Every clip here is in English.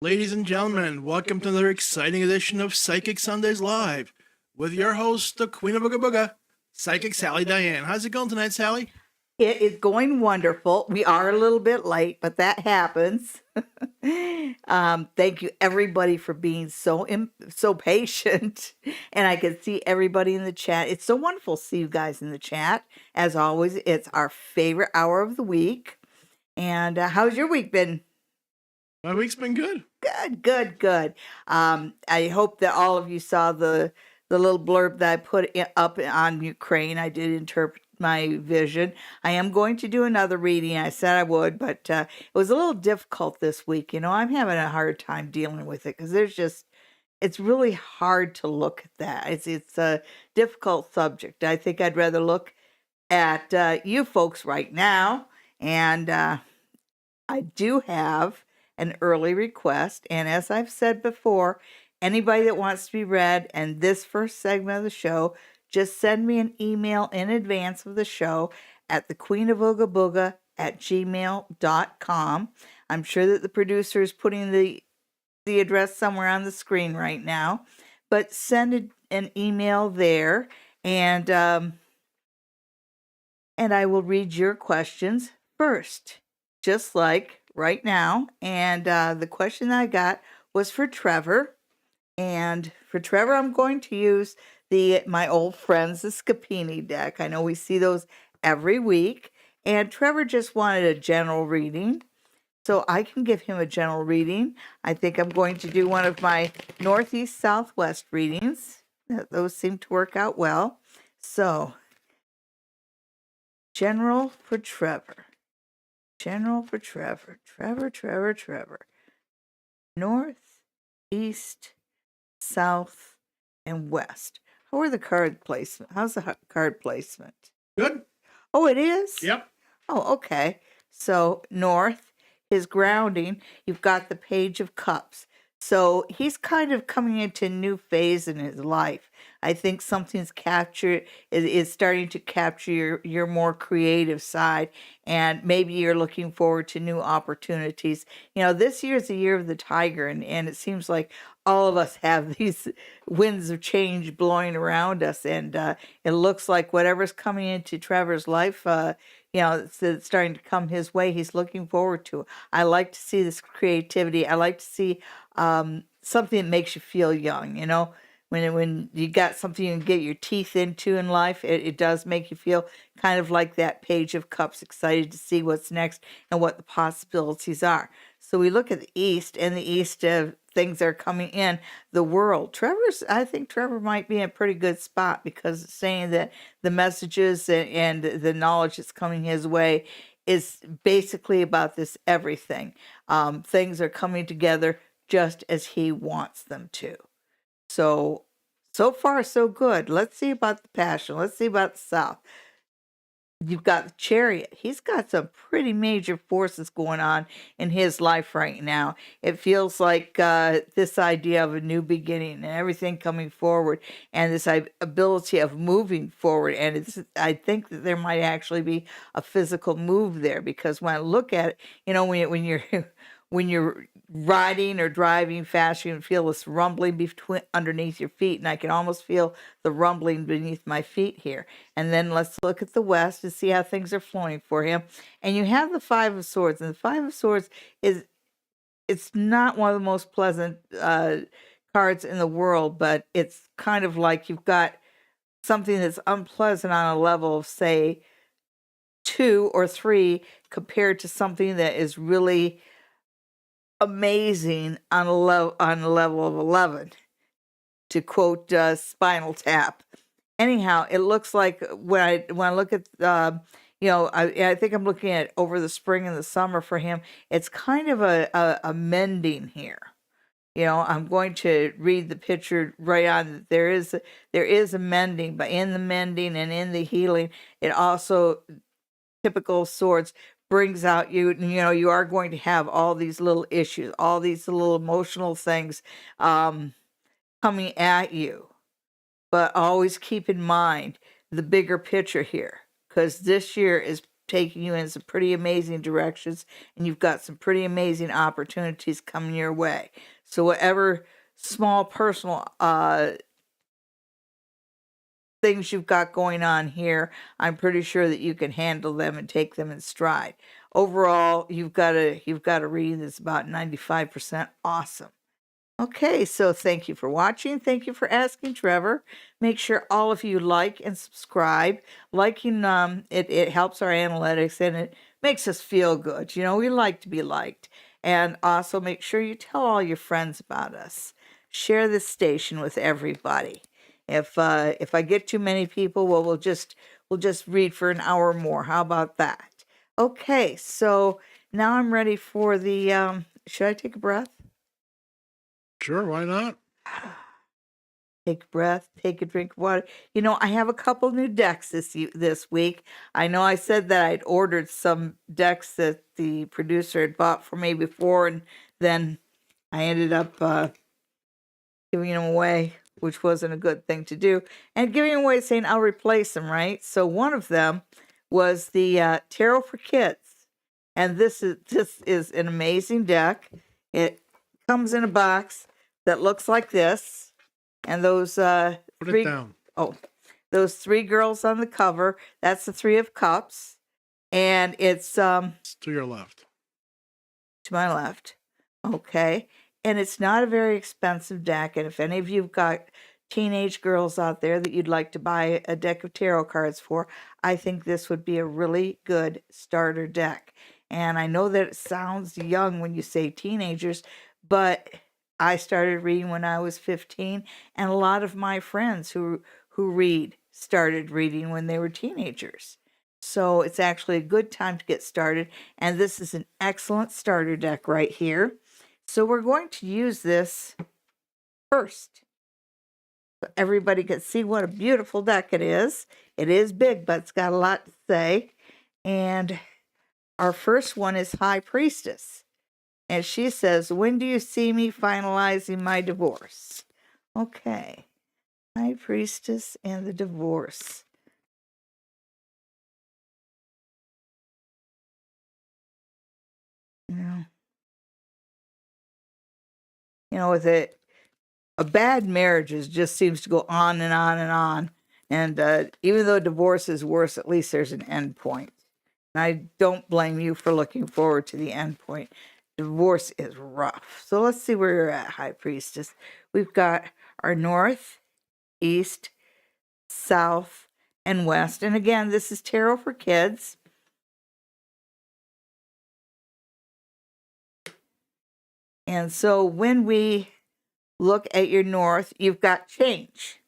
Ladies and gentlemen, welcome to another exciting edition of Psychic Sundays Live with your host, the Queen of Booga Booga, Psychic Sally Diane. How's it going tonight, Sally? It is going wonderful. We are a little bit late, but that happens. Thank you, everybody, for being so patient. And I can see everybody in the chat. It's so wonderful to see you guys in the chat. As always, it's our favorite hour of the week. And how's your week been? My week's been good. Good. I hope that all of you saw the little blurb that I put up on Ukraine. I did interpret my vision. I am going to do another reading. I said I would, but it was a little difficult this week. You know, I'm having a hard time dealing with it because it's really hard to look at that. It's a difficult subject. I think I'd rather look at you folks right now. And I do have an early request. And as I've said before, anybody that wants to be read and this first segment of the show, just send me an email in advance of the show at thequeenofboogabooga@gmail.com. I'm sure that the producer is putting the address somewhere on the screen right now, but send an email there, and I will read your questions first, just like right now. And the question that I got was for Trevor. And for Trevor, I'm going to use my old friends, the Scapini deck. I know we see those every week. And Trevor just wanted a general reading, so I can give him a general reading. I think I'm going to do one of my Northeast Southwest readings. Those seem to work out well. So, general for Trevor. General for Trevor. Trevor. North, East, South, and West. How are the card placement? How's the card placement? Good. Oh, it is? Yep. Oh, okay. So North, his grounding, you've got the Page of Cups. So he's kind of coming into a new phase in his life. I think something's is starting to capture your more creative side, and maybe you're looking forward to new opportunities. You know, this year is the year of the tiger, and it seems like all of us have these winds of change blowing around us, and it looks like whatever's coming into Trevor's life, it's starting to come his way. He's looking forward to it. I like to see this creativity. I like to see something that makes you feel young. You know, when you got something you can get your teeth into in life, it does make you feel kind of like that Page of Cups, excited to see what's next and what the possibilities are. So we look at the East, and the East things are coming in the world. I think Trevor might be in a pretty good spot, because it's saying that the messages and the knowledge that's coming his way is basically about this everything. Things are coming together just as he wants them to. So far, so good. Let's see about the Passion. Let's see about the South. You've got the Chariot. He's got some pretty major forces going on in his life right now. It feels like this idea of a new beginning and everything coming forward, and this ability of moving forward. And I think that there might actually be a physical move there, because when I look at it, you know, when you're when you're riding or driving fast, you can feel this rumbling underneath your feet, and I can almost feel the rumbling beneath my feet here. And then let's look at the West to see how things are flowing for him. And you have the Five of Swords, and the Five of Swords it's not one of the most pleasant cards in the world, but it's kind of like you've got something that's unpleasant on a level of, say, 2 or 3, compared to something that is really amazing on a level of 11, to quote Spinal Tap. Anyhow, it looks like when I look at I think I'm looking at over the spring and the summer for him, it's kind of a mending here. You know, I'm going to read the picture right on. There is a mending, but in the mending and in the healing, it also, typical Swords, brings out you are going to have all these little issues, all these little emotional things coming at you. But always keep in mind the bigger picture here, because this year is taking you in some pretty amazing directions, and you've got some pretty amazing opportunities coming your way. So whatever small personal things you've got going on here, I'm pretty sure that you can handle them and take them in stride. Overall, you've got a reading that's about 95% awesome. Okay, so thank you for watching. Thank you for asking Trevor. Make sure all of you like and subscribe. Liking it helps our analytics and it makes us feel good. You know, we like to be liked. And also make sure you tell all your friends about us. Share this station with everybody. If I get too many people, well, we'll just read for an hour more. How about that? Okay, so now I'm ready for the should I take a breath? Sure, why not? Take a breath, take a drink of water. You know, I have a couple new decks this week. I know I said that I'd ordered some decks that the producer had bought for me before, and then I ended up giving them away, which wasn't a good thing to do. And giving away saying I'll replace them, right? So one of them was the Tarot for Kids. And this is an amazing deck. It comes in a box that looks like this. And those Put it down. those three girls on the cover, that's the Three of Cups. And it's It's to your left. to my left. Okay. And it's not a very expensive deck. And if any of you've got teenage girls out there that you'd like to buy a deck of tarot cards for, I think this would be a really good starter deck. And I know that it sounds young when you say teenagers, but I started reading when I was 15, and a lot of my friends who read started reading when they were teenagers. So it's actually a good time to get started, and this is an excellent starter deck right here. So we're going to use this first, so everybody can see what a beautiful deck it is. It is big, but it's got a lot to say. And our first one is High Priestess. And she says, when do you see me finalizing my divorce? Okay. High Priestess and the divorce. You know, with it, a bad marriage just seems to go on and on and on. And even though divorce is worse, at least there's an end point. And I don't blame you for looking forward to the end point. Divorce is rough. So let's see where you're at, High Priestess. We've got our north, east, south, and west. And again, this is Tarot for Kids. And so when we look at your north, you've got change.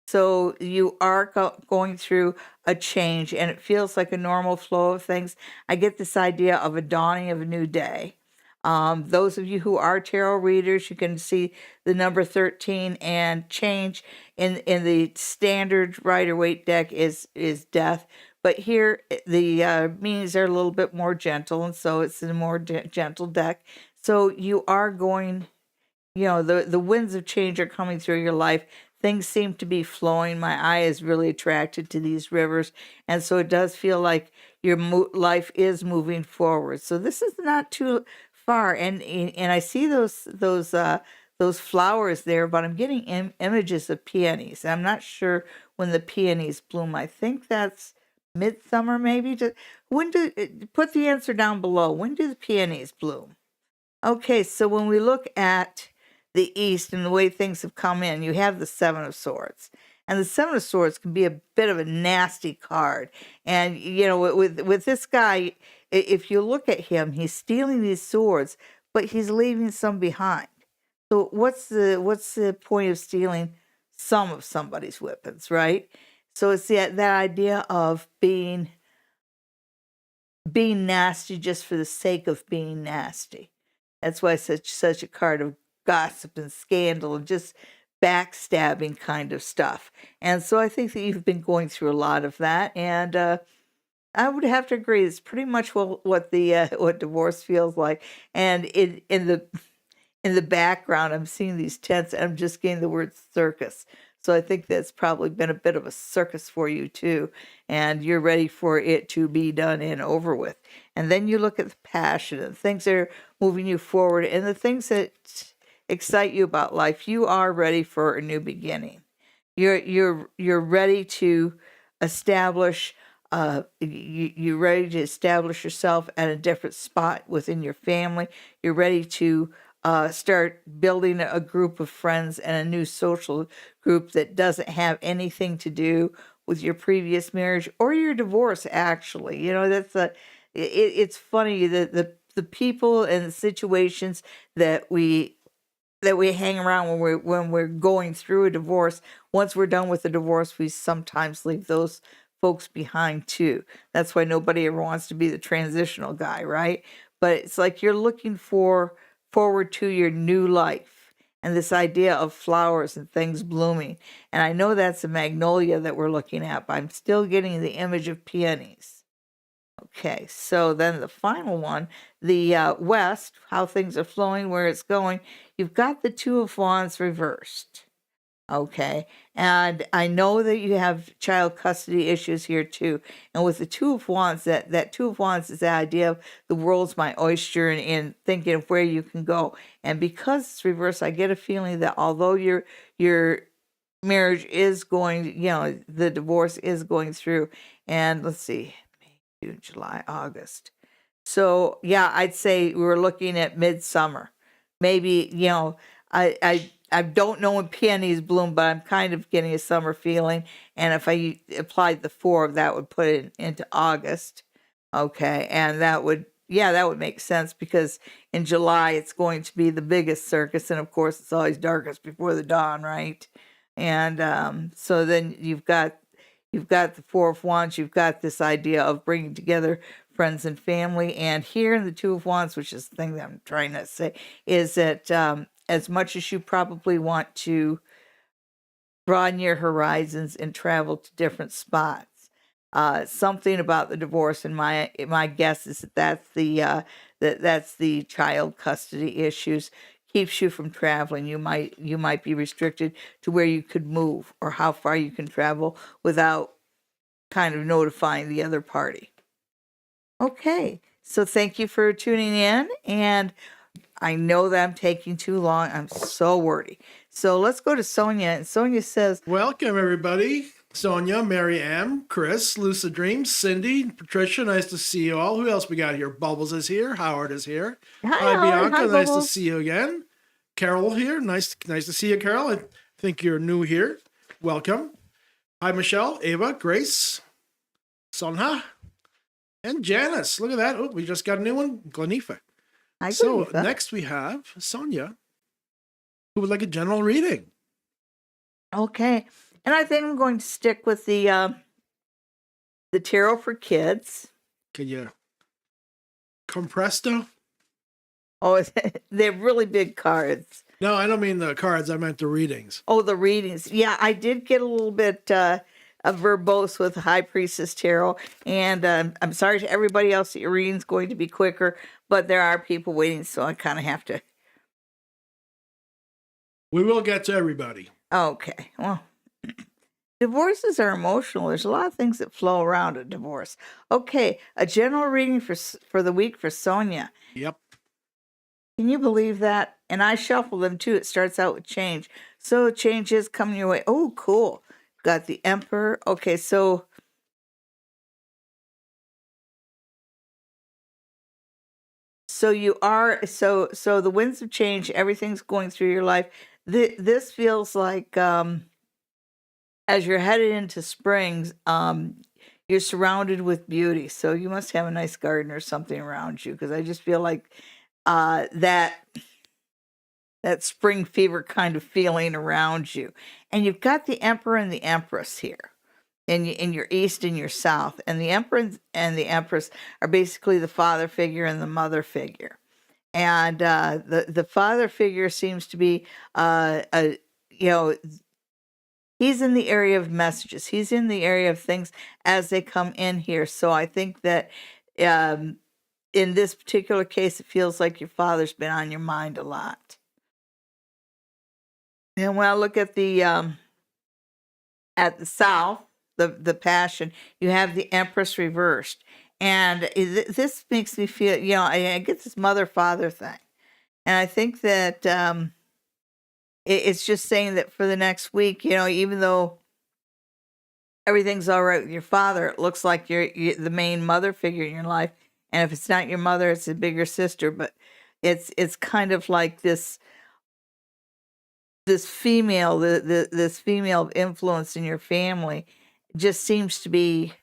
So you are going through a change, and it feels like a normal flow of things. I get this idea of a dawning of a new day. Those of you who are tarot readers, you can see the number 13 and change in the standard Rider-Waite deck is death. But here the meanings are a little bit more gentle, and so it's a more gentle deck. So you are going, you know, the winds of change are coming through your life. Things seem to be flowing. My eye is really attracted to these rivers. And so it does feel like your life is moving forward. So this is not too far. And I see those flowers there, but I'm getting images of peonies. I'm not sure when the peonies bloom. I think that's midsummer maybe. Put the answer down below. When do the peonies bloom? Okay, so when we look at the east and the way things have come in, you have the Seven of Swords. And the Seven of Swords can be a bit of a nasty card. And, you know, with this guy, if you look at him, he's stealing these swords, but he's leaving some behind. So what's the point of stealing some of somebody's weapons, right? So it's that idea of being nasty just for the sake of being nasty. That's why it's such a card of gossip and scandal and just backstabbing kind of stuff. And so I think that you've been going through a lot of that, and I would have to agree. It's pretty much what divorce feels like. And in the background, I'm seeing these tents, and I'm just getting the word circus. So I think that's probably been a bit of a circus for you too, and you're ready for it to be done and over with. And then you look at the passion and things that are moving you forward and the things that excite you about life. You are ready for a new beginning. You're ready to establish. You're ready to establish yourself at a different spot within your family. You're ready to start building a group of friends and a new social group that doesn't have anything to do with your previous marriage or your divorce. Actually, that's it's funny that the people and the situations that we hang around when we're going through a divorce. Once we're done with the divorce, we sometimes leave those folks behind too. That's why nobody ever wants to be the transitional guy, right? But it's like you're looking forward to your new life and this idea of flowers and things blooming. And I know that's a magnolia that we're looking at, but I'm still getting the image of peonies. Okay, so then the final one, the West, how things are flowing, where it's going. You've got the Two of Wands reversed. Okay, and I know that you have child custody issues here too. And with the Two of Wands, that Two of Wands is the idea of the world's my oyster and thinking of where you can go. And because it's reversed, I get a feeling that although your marriage is going, the divorce is going through. And let's see. June, July, August. So yeah, I'd say we're looking at midsummer. Maybe, I don't know when peonies bloom, but I'm kind of getting a summer feeling. And if I applied the 4, that would put it into August. Okay, and that would make sense because in July it's going to be the biggest circus, and of course it's always darkest before the dawn, right? And so then you've got the Four of Wands. You've got this idea of bringing together friends and family. And here in the Two of Wands, which is the thing that I'm trying to say, is that as much as you probably want to broaden your horizons and travel to different spots, something about the divorce, and my guess is that's the child custody issues keeps you from traveling. You might be restricted to where you could move or how far you can travel without kind of notifying the other party. Okay, so thank you for tuning in, and I know that I'm taking too long. I'm so wordy. So let's go to Sonia, and Sonia says, Welcome, everybody. Sonia, Mary Ann, Chris, Lucid Dreams, Cindy, Patricia, nice to see you all. Who else we got here? Bubbles is here. Howard is here. Hi, Howard. Bianca, Hi, nice to Bubbles. see you again. Carol here. Nice to see you, Carol. I think you're new here. Welcome. Hi, Michelle, Ava, Grace, Sonha, and Janice. Look at that. Oh, we just got a new one. Glanifa. Hi, So Glanifa. next we have Sonia, who would like a general reading. Okay, and I think I'm going to stick with the tarot for kids. Can you compress though? Oh, they're really big cards. No, I don't mean the cards. I meant the readings. Oh, the readings. Yeah, I did get a little bit verbose with High Priestess Tarot. And I'm sorry to everybody else that your reading's going to be quicker, but there are people waiting, so I kind of have to. We will get to everybody. Okay, well, divorces are emotional. There's a lot of things that flow around a divorce. Okay, a general reading for the week for Sonia. Yep. Can you believe that? And I shuffle them too. It starts out with change. So change is coming your way. Oh, cool. Got the Emperor. Okay, so you are so the winds of change, everything's going through your life. This feels like as you're headed into springs, you're surrounded with beauty. So you must have a nice garden or something around you, because I just feel like that spring fever kind of feeling around you. And you've got the Emperor and the Empress here in your east and your south. And the Emperor and the Empress are basically the father figure and the mother figure. And the father figure seems to be, he's in the area of messages. He's in the area of things as they come in here. So I think that in this particular case, it feels like your father's been on your mind a lot. And when I look at the at the south, the passion, you have the Empress reversed. And this makes me feel, I get this mother-father thing. And I think that it's just saying that for the next week, even though everything's all right with your father, it looks like you're the main mother figure in your life. And if it's not your mother, it's a bigger sister. But it's kind of like this female, this female influence in your family just seems to be,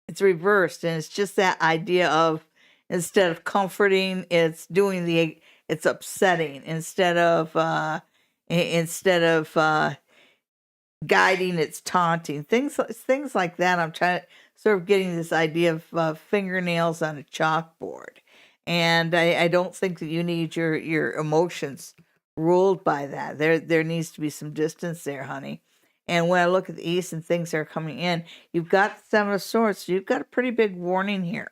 it's reversed. And it's just that idea of, instead of comforting, it's it's upsetting. Instead of guiding, it's taunting. Things like that. I'm trying to sort of getting this idea of fingernails on a chalkboard. And I don't think that you need your emotions ruled by that. There needs to be some distance there, honey. And when I look at the East and things that are coming in, you've got the Seven of Swords. So you've got a pretty big warning here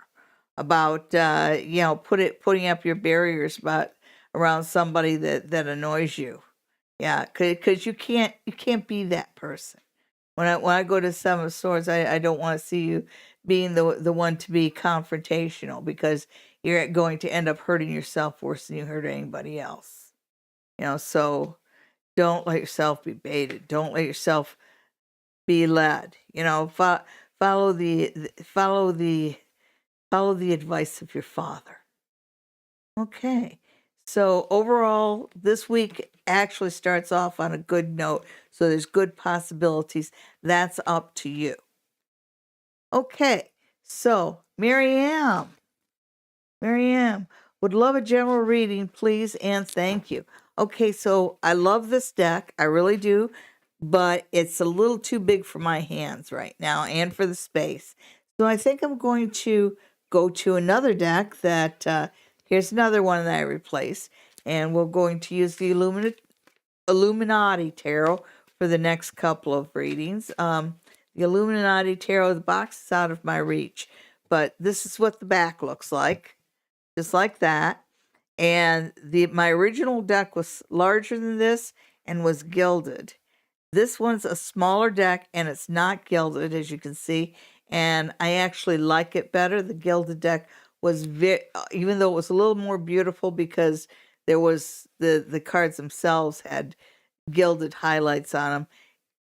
about putting up your barriers around somebody that annoys you. Yeah, because you can't be that person. When I go to Seven of Swords, I don't want to see you being the one to be confrontational, because you're going to end up hurting yourself worse than you hurt anybody else. So don't let yourself be baited. Don't let yourself be led. Follow the advice of your father. Okay. So overall, this week actually starts off on a good note. So there's good possibilities. That's up to you. Okay. So Miriam would love a general reading, please, and thank you. Okay. So I love this deck. I really do. But it's a little too big for my hands right now and for the space. So I think I'm going to go to another deck that... here's another one that I replaced, and we're going to use the Illuminati Tarot for the next couple of readings. The Illuminati Tarot, the box is out of my reach, but this is what the back looks like, just like that. And my original deck was larger than this and was gilded. This one's a smaller deck, and it's not gilded, as you can see, and I actually like it better. The gilded deck was even though it was a little more beautiful, because there was the cards themselves had gilded highlights on them.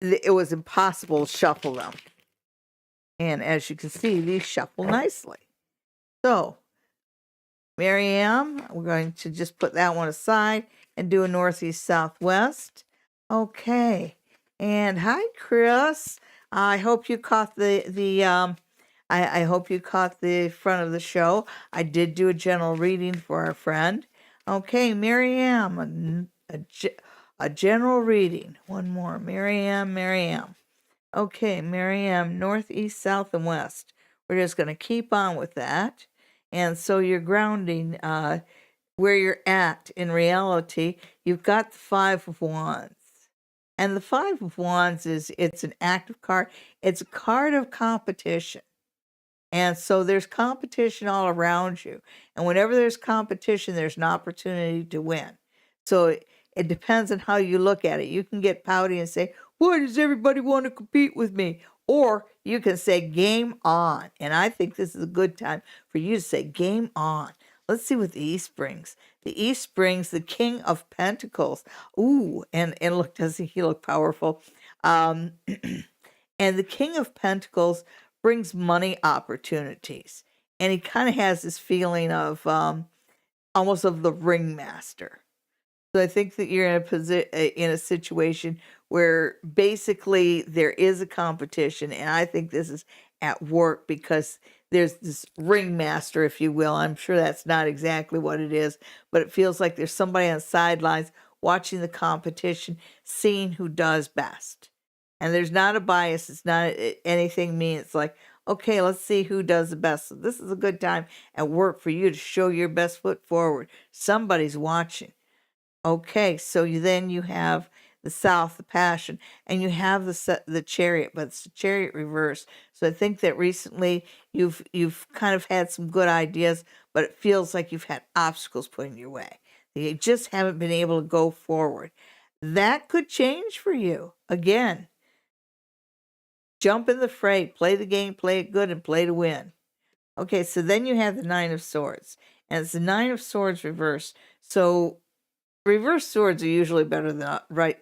It was impossible to shuffle them. And as you can see, these shuffle nicely. So, Miriam, we're going to just put that one aside and do a northeast southwest. Okay. And hi, Chris. I hope you caught I hope you caught the front of the show. I did do a general reading for our friend. Okay, Miriam, a general reading. One more. Miriam. Okay, Miriam, north, east, south, and west. We're just going to keep on with that. And so you're grounding where you're at in reality. You've got the Five of Wands. And the Five of Wands it's an active card. It's a card of competition. And so there's competition all around you. And whenever there's competition, there's an opportunity to win. So it depends on how you look at it. You can get pouty and say, why does everybody want to compete with me? Or you can say, game on. And I think this is a good time for you to say, game on. Let's see what the East brings. The East brings the King of Pentacles. Ooh, and look, doesn't he look powerful? And the King of Pentacles brings money opportunities. And he kind of has this feeling of almost of the ringmaster. So I think that you're in a situation where basically there is a competition, and I think this is at work because there's this ringmaster, if you will. I'm sure that's not exactly what it is, but it feels like there's somebody on the sidelines watching the competition, seeing who does best. And there's not a bias. It's not anything mean. It's like, okay, let's see who does the best. So this is a good time at work for you to show your best foot forward. Somebody's watching. Okay, so then you have the South, the Passion, and you have the Chariot, but it's the Chariot reverse. So I think that recently you've kind of had some good ideas, but it feels like you've had obstacles put in your way. You just haven't been able to go forward. That could change for you. Again, jump in the fray, play the game, play it good, and play to win. Okay, so then you have the Nine of Swords, and it's the Nine of Swords reversed. So reverse swords are usually better than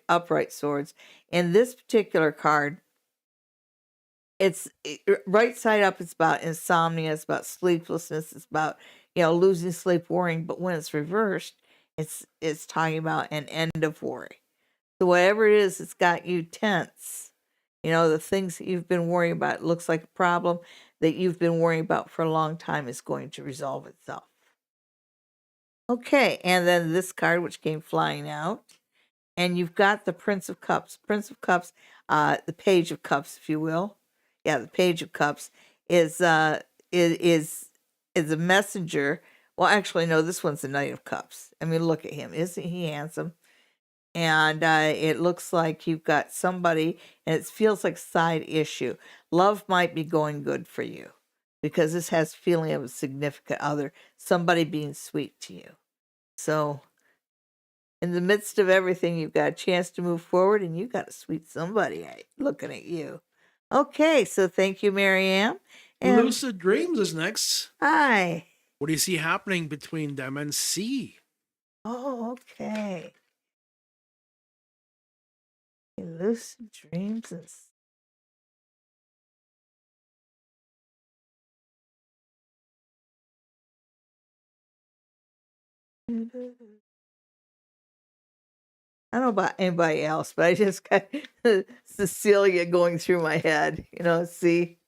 upright swords. In this particular card, right side up. It's about insomnia. It's about sleeplessness. It's about losing sleep, worrying. But when it's reversed, it's talking about an end of worry. So whatever it is, it's got you tense. The things that you've been worrying about, it looks like a problem that you've been worrying about for a long time is going to resolve itself. Okay, and then this card, which came flying out, and you've got the Prince of Cups. Prince of Cups, the Page of Cups, if you will. Yeah, the Page of Cups is a messenger. Well, actually, no, this one's the Knight of Cups. I mean, look at him. Isn't he handsome? And it looks like you've got somebody, and it feels like a side issue. Love might be going good for you because this has feeling of a significant other, somebody being sweet to you. So in the midst of everything, you've got a chance to move forward, and you got a sweet somebody looking at you. Okay, so thank you, Marianne. And Lucid Dreams is next. hi. What do you see happening between them and C? Oh, okay. Lucid dreams and I don't know about anybody else, but I just got Cecilia going through my head. See?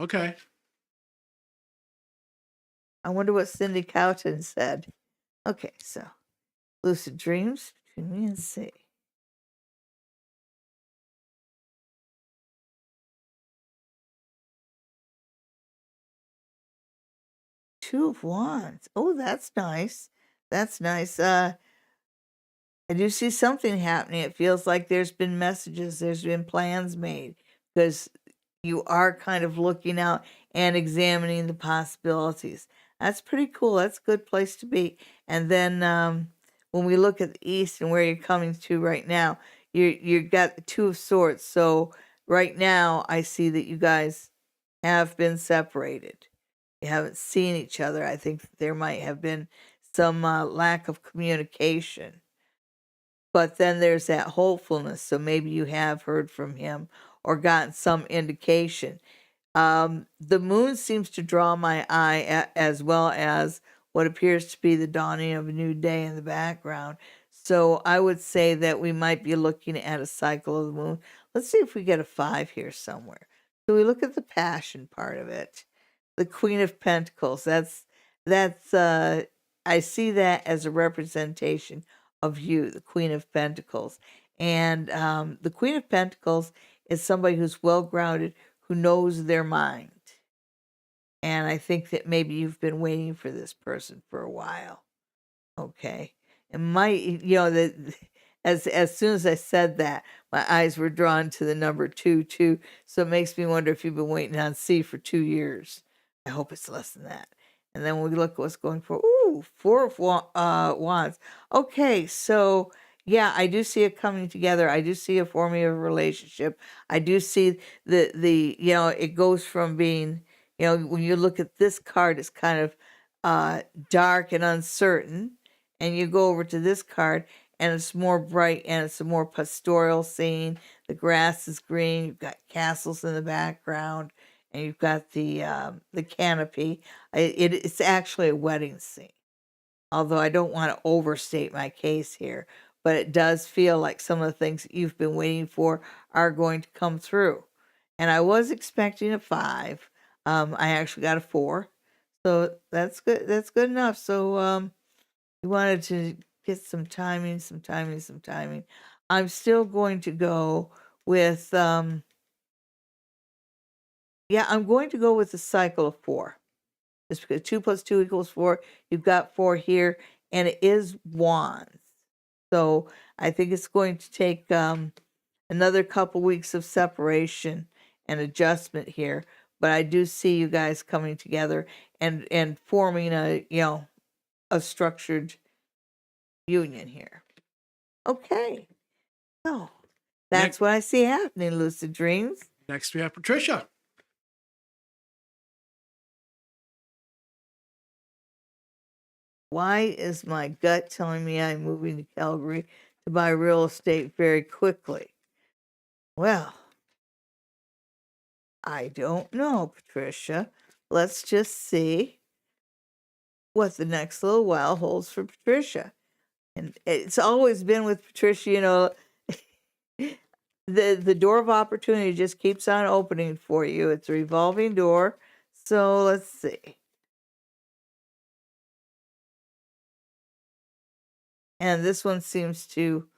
Okay. I wonder what Cindy Cowton said. Okay, so lucid dreams between me and C. Two of Wands. Oh, that's nice. That's nice. I do see something happening. It feels like there's been messages, there's been plans made, because you are kind of looking out and examining the possibilities. That's pretty cool. That's a good place to be. And then when we look at the East and where you're coming to right now, you got the Two of Swords. So right now, I see that you guys have been separated. You haven't seen each other. I think there might have been some lack of communication. But then there's that hopefulness. So maybe you have heard from him or gotten some indication. The moon seems to draw my eye, as well as what appears to be the dawning of a new day in the background. So I would say that we might be looking at a cycle of the moon. Let's see if we get a 5 here somewhere. So we look at the passion part of it. The Queen of Pentacles. That's I see that as a representation of you, the Queen of Pentacles. And the Queen of Pentacles is somebody who's well grounded, who knows their mind. And I think that maybe you've been waiting for this person for a while. Okay. And as soon as I said that, my eyes were drawn to the number 2. So it makes me wonder if you've been waiting on C for 2 years. I hope it's less than that. And then when we look at what's going for, 4 of Wands. Okay, so yeah, I do see it coming together. I do see a forming of a relationship. I do see the it goes from being, when you look at this card, it's kind of dark and uncertain. And you go over to this card, and it's more bright, and it's a more pastoral scene. The grass is green. You've got castles in the background, and you've got the canopy. It's actually a wedding scene. Although I don't want to overstate my case here, but it does feel like some of the things that you've been waiting for are going to come through. And I was expecting a 5. I actually got a 4. So that's good. That's good enough. So you wanted to get some timing. I'm still going to go with I'm going to go with the cycle of 4. Just because 2 plus 2 equals 4. You've got 4 here, and it is Wands. So I think it's going to take another couple weeks of separation and adjustment here. But I do see you guys coming together and forming a structured union here. Okay. So that's what I see happening, lucid dreams. Next, we have Patricia. Why is my gut telling me I'm moving to Calgary to buy real estate very quickly? Well, I don't know, Patricia. Let's just see what the next little while holds for Patricia. And it's always been with Patricia, you know, the door of opportunity just keeps on opening for you. It's a revolving door. So let's see. And this one seems to,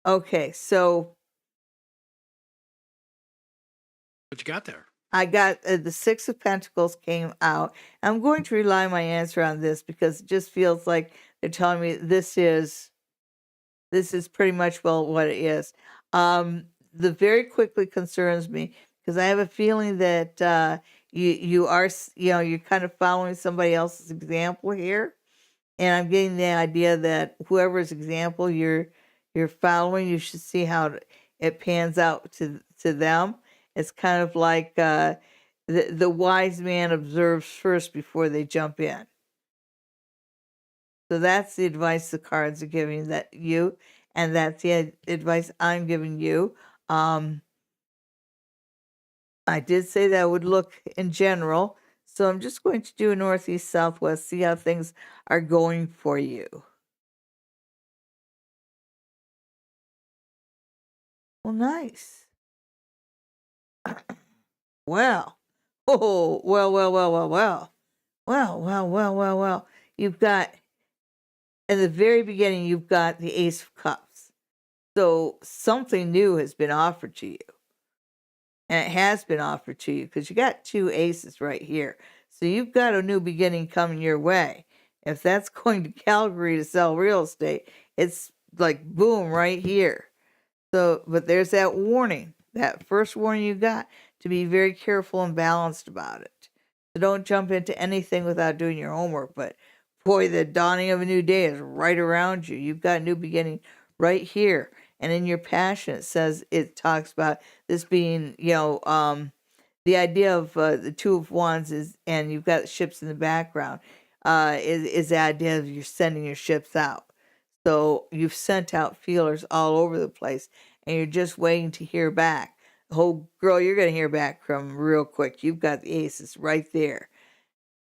okay, so What you got there? I got the Six of Pentacles came out. I'm going to rely my answer on this because it just feels like they're telling me this is pretty much well what it is. The very quickly concerns me because I have a feeling that you are you're kind of following somebody else's example here, and I'm getting the idea that whoever's example you're following, you should see how it pans out to them. It's kind of like the wise man observes first before they jump in. So that's the advice the cards are giving that you, and that's the advice I'm giving you. I did say that I would look in general, so I'm just going to do a northeast, southwest, see how things are going for you. Well, nice. Well, oh, well. You've got, in the very beginning, you've got the Ace of Cups. So something new has been offered to you. And it has been offered to you because you got two aces right here. So you've got a new beginning coming your way. If that's going to Calgary to sell real estate, it's like boom right here. So, but there's that warning, that first warning you got to be very careful and balanced about it. So don't jump into anything without doing your homework. But boy, the dawning of a new day is right around you. You've got a new beginning right here. And in your passion, it talks about this being, the idea of the Two of Wands is, and you've got ships in the background, is the idea of you're sending your ships out. So you've sent out feelers all over the place, and you're just waiting to hear back. Oh, girl, you're going to hear back from real quick. You've got the aces right there.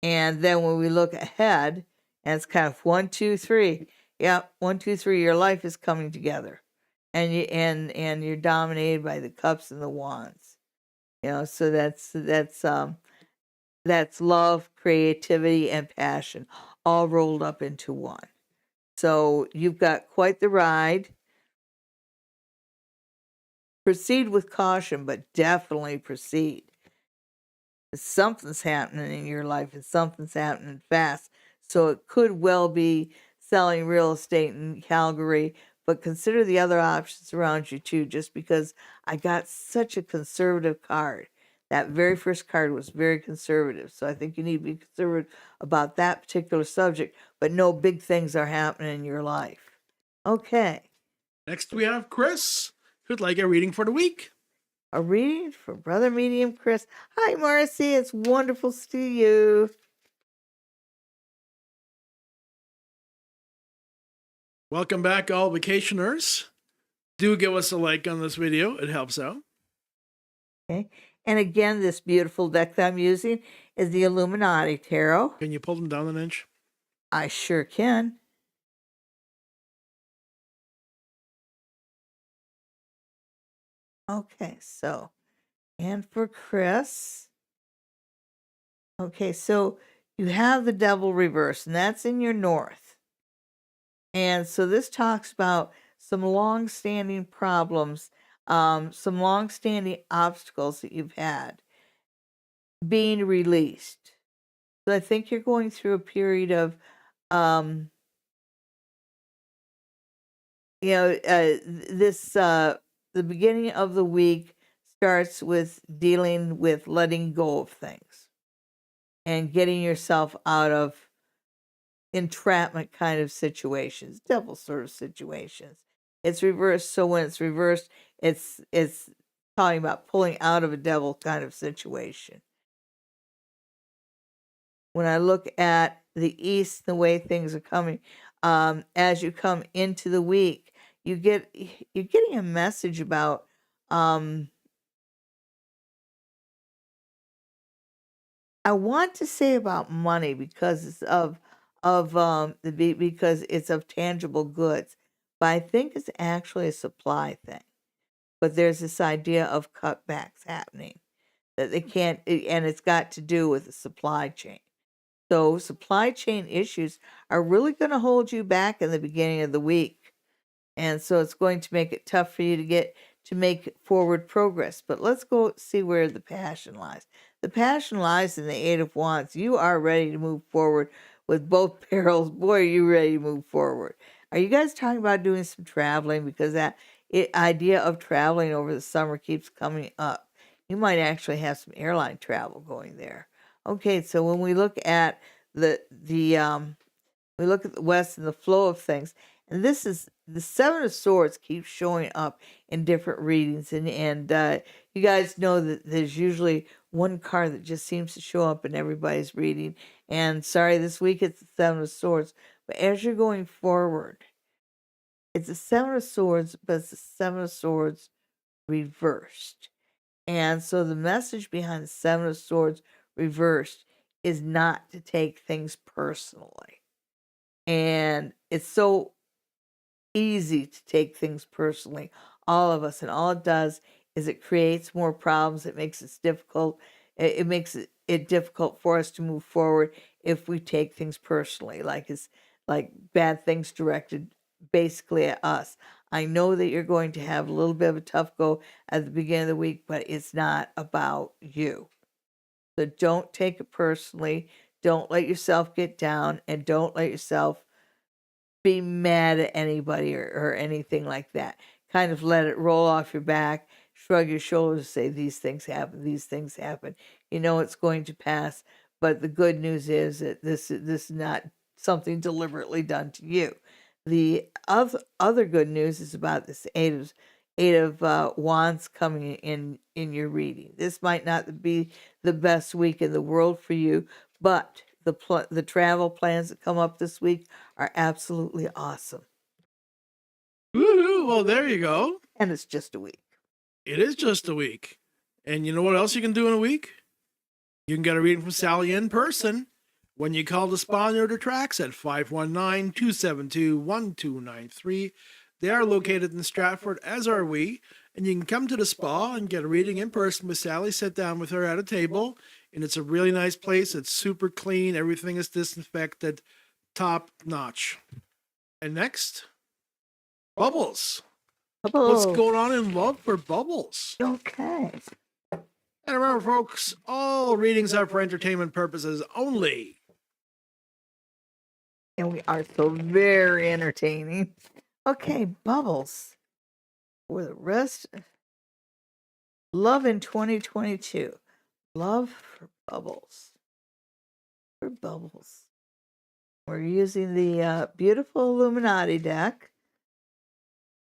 And then when we look ahead, and it's kind of 1, 2, 3. Yeah, 1, 2, 3. Your life is coming together, and you're dominated by the cups and the wands. So that's love, creativity, and passion all rolled up into one. So you've got quite the ride. Proceed with caution, but definitely proceed. Something's happening in your life and something's happening fast. So it could well be selling real estate in Calgary, but consider the other options around you too, just because I got such a conservative card. That very first card was very conservative. So I think you need to be conservative about that particular subject, but no big things are happening in your life. Okay. Next, we have Chris, who'd like a reading for the week. A reading for Brother Medium Chris. Hi, Marcy. It's wonderful to see you. Welcome back, all vacationers. Do give us a like on this video. It helps out. Okay. And again, this beautiful deck that I'm using is the Illuminati Tarot. Can you pull them down an inch? I sure can. Okay, so, and for Chris. Okay, so you have the Devil reverse, and that's in your north. And so this talks about some long-standing problems, some long-standing obstacles that you've had being released. So I think you're going through a period of, the beginning of the week starts with dealing with letting go of things and getting yourself out of entrapment kind of situations, devil sort of situations. It's reversed, so when it's reversed, it's talking about pulling out of a devil kind of situation. When I look at the east, the way things are coming, as you come into the week, you're getting a message about I want to say about money because it's because it's of tangible goods, but I think it's actually a supply thing. But there's this idea of cutbacks happening that they can't, and it's got to do with the supply chain. So supply chain issues are really going to hold you back in the beginning of the week. And so it's going to make it tough for you to make forward progress. But let's go see where the passion lies. The passion lies in the Eight of Wands. You are ready to move forward with both barrels. Boy, are you ready to move forward. Are you guys talking about doing some traveling? Because that idea of traveling over the summer keeps coming up. You might actually have some airline travel going there. Okay, so when we look at we look at the West and the flow of things, and this is the Seven of Swords keeps showing up in different readings, and you guys know that there's usually one card that just seems to show up in everybody's reading. And sorry, this week it's the Seven of Swords, but as you're going forward, it's the Seven of Swords, but it's the Seven of Swords reversed. And so the message behind the Seven of Swords reversed is not to take things personally. And it's so easy to take things personally, all of us, and all it does is it creates more problems. It makes it difficult. It makes it difficult for us to move forward if we take things personally, like it's like bad things directed basically at us. I know that you're going to have a little bit of a tough go at the beginning of the week, but it's not about you. So don't take it personally. Don't let yourself get down, and don't let yourself be mad at anybody or anything like that. Kind of let it roll off your back, shrug your shoulders, say these things happen, these things happen. You know it's going to pass, but the good news is that this is not something deliberately done to you. The other good news is about this eight of wands coming in your reading. This might not be the best week in the world for you, but the travel plans that come up this week are absolutely awesome. Woohoo! Well, there you go. And it's just a week. It is just a week. And you know what else you can do in a week? You can get a reading from Sally in person when you call the Spa Near the Tracks at 519-272-1293. They are located in Stratford, as are we. And you can come to the spa and get a reading in person with Sally, sit down with her at a table. And it's a really nice place. It's super clean. Everything is disinfected. Top notch. And next, Bubbles. What's going on in love for Bubbles? Okay. And remember, folks, all readings are for entertainment purposes only. And we are so very entertaining. Okay, Bubbles. For the rest, love in 2022. Love for Bubbles. For Bubbles. We're using the beautiful Illuminati deck.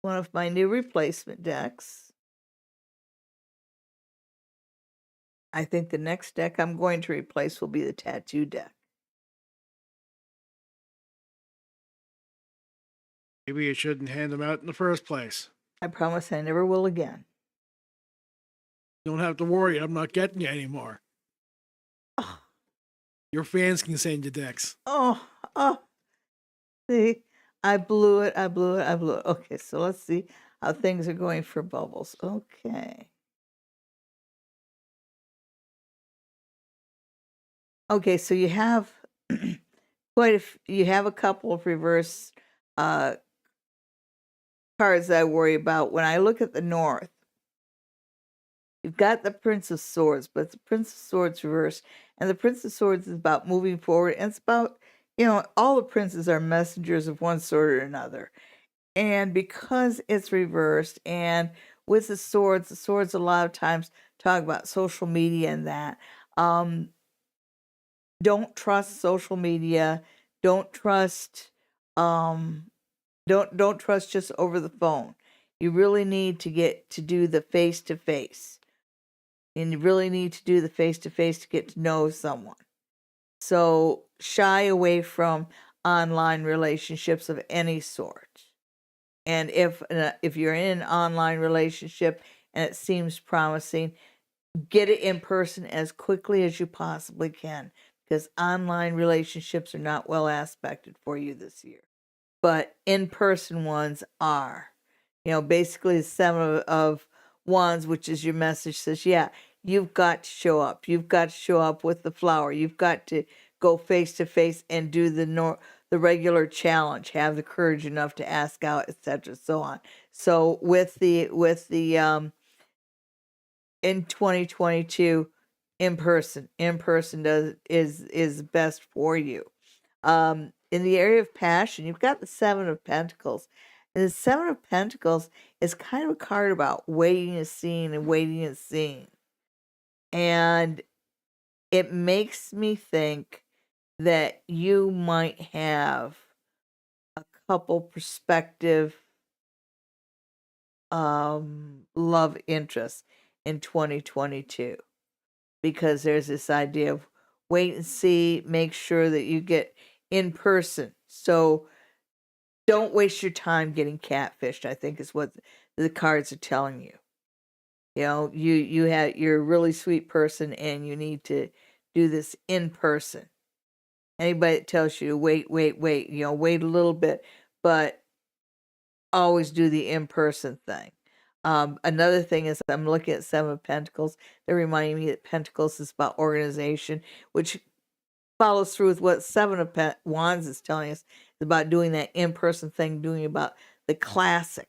One of my new replacement decks. I think the next deck I'm going to replace will be the tattoo deck. Maybe you shouldn't hand them out in the first place. I promise I never will again. You don't have to worry. I'm not getting you anymore. Oh. Your fans can send you decks. Oh. See, I blew it. Okay, so let's see how things are going for Bubbles. Okay. Okay, so you have you have a couple of reverse cards that I worry about. When I look at the North, you've got the Prince of Swords, but the Prince of Swords reversed. And the Prince of Swords is about moving forward. And it's about, all the princes are messengers of one sort or another. And because it's reversed, and with the swords a lot of times talk about social media and that. Don't trust social media. Don't trust don't trust just over the phone. You really need to get to do the face-to-face. And you really need to do the face-to-face to get to know someone. So shy away from online relationships of any sort. And if you're in an online relationship and it seems promising, get it in person as quickly as you possibly can, because online relationships are not well aspected for you this year. But in-person ones are. Basically the Seven of Wands, which is your message, says, yeah, you've got to show up. You've got to show up with the flower. You've got to go face to face and do the regular challenge. Have the courage enough to ask out, etc., so on. So with the in 2022, in person is best for you. In the area of passion, you've got the Seven of Pentacles. And the Seven of Pentacles is kind of a card about waiting and seeing and waiting and seeing. And it makes me think that you might have a couple prospective love interests in 2022, because there's this idea of wait and see, make sure that you get in person. So don't waste your time getting catfished, I think is what the cards are telling you. You're a really sweet person and you need to do this in person. Anybody that tells you to wait, wait a little bit, but always do the in-person thing. Another thing is I'm looking at Seven of Pentacles. They're reminding me that Pentacles is about organization, which follows through with what Seven of Wands is telling us. It's about doing that in-person thing, doing about the classic.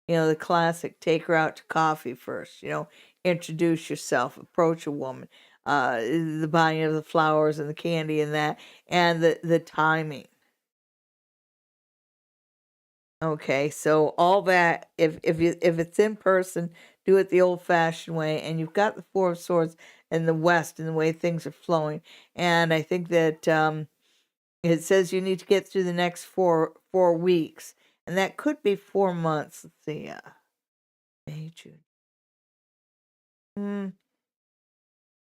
The classic, take her out to coffee first, introduce yourself, approach a woman, the buying of the flowers and the candy and that, and the timing. Okay, so all that, if it's in person, do it the old-fashioned way, and you've got the Four of Swords in the West and the way things are flowing, and I think that it says you need to get through the next four weeks, and that could be 4 months. Let's see, May, June.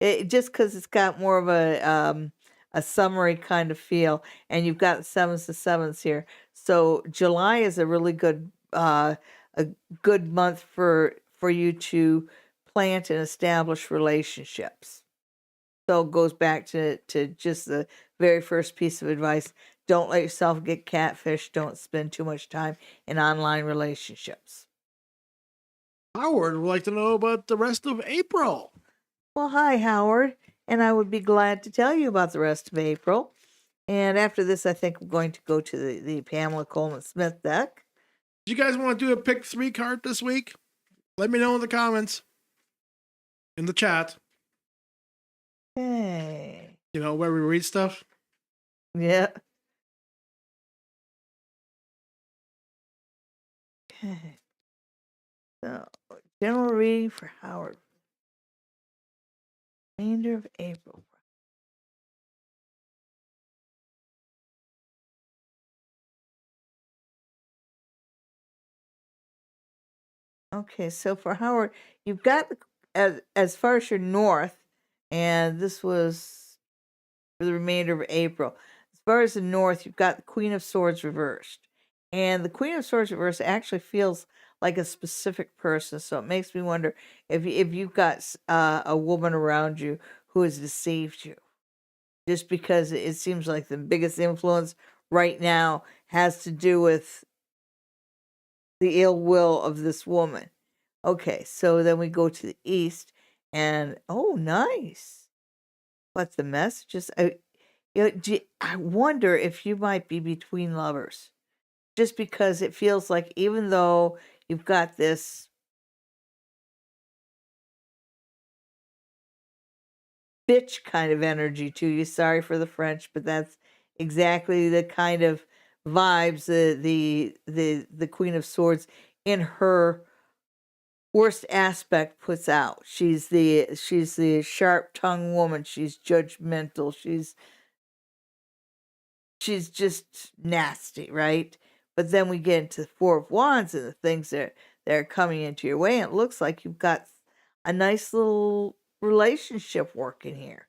Just because it's got more of a summary kind of feel, and you've got sevens to sevens here. So July is a really good a good month for you to plant and establish relationships. So it goes back to just the very first piece of advice. Don't let yourself get catfished. Don't spend too much time in online relationships. Howard would like to know about the rest of April. Well, hi, Howard, and I would be glad to tell you about the rest of April. And after this, I think I'm going to go to the Pamela Coleman Smith deck. Do you guys want to do a pick 3 card this week? Let me know in the comments, in the chat. Okay. Where we read stuff. Yeah. Okay. So, general reading for Howard. Remainder of April. Okay, so for Howard, you've got as far as your north, and this was for the remainder of April. As far as the north, you've got the Queen of Swords reversed. And the Queen of Swords reversed actually feels like a specific person. So it makes me wonder if you've got a woman around you who has deceived you. Just because it seems like the biggest influence right now has to do with the ill will of this woman. Okay, so then we go to the east, and oh, nice. What's the messages? I wonder if you might be between lovers, just because it feels like even though you've got this bitch kind of energy to you. Sorry for the French, but that's exactly the kind of vibes the Queen of Swords in her worst aspect puts out. She's the sharp-tongued woman. She's judgmental. She's just nasty, right? But then we get into the Four of Wands and the things that are coming into your way, and it looks like you've got a nice little relationship working here.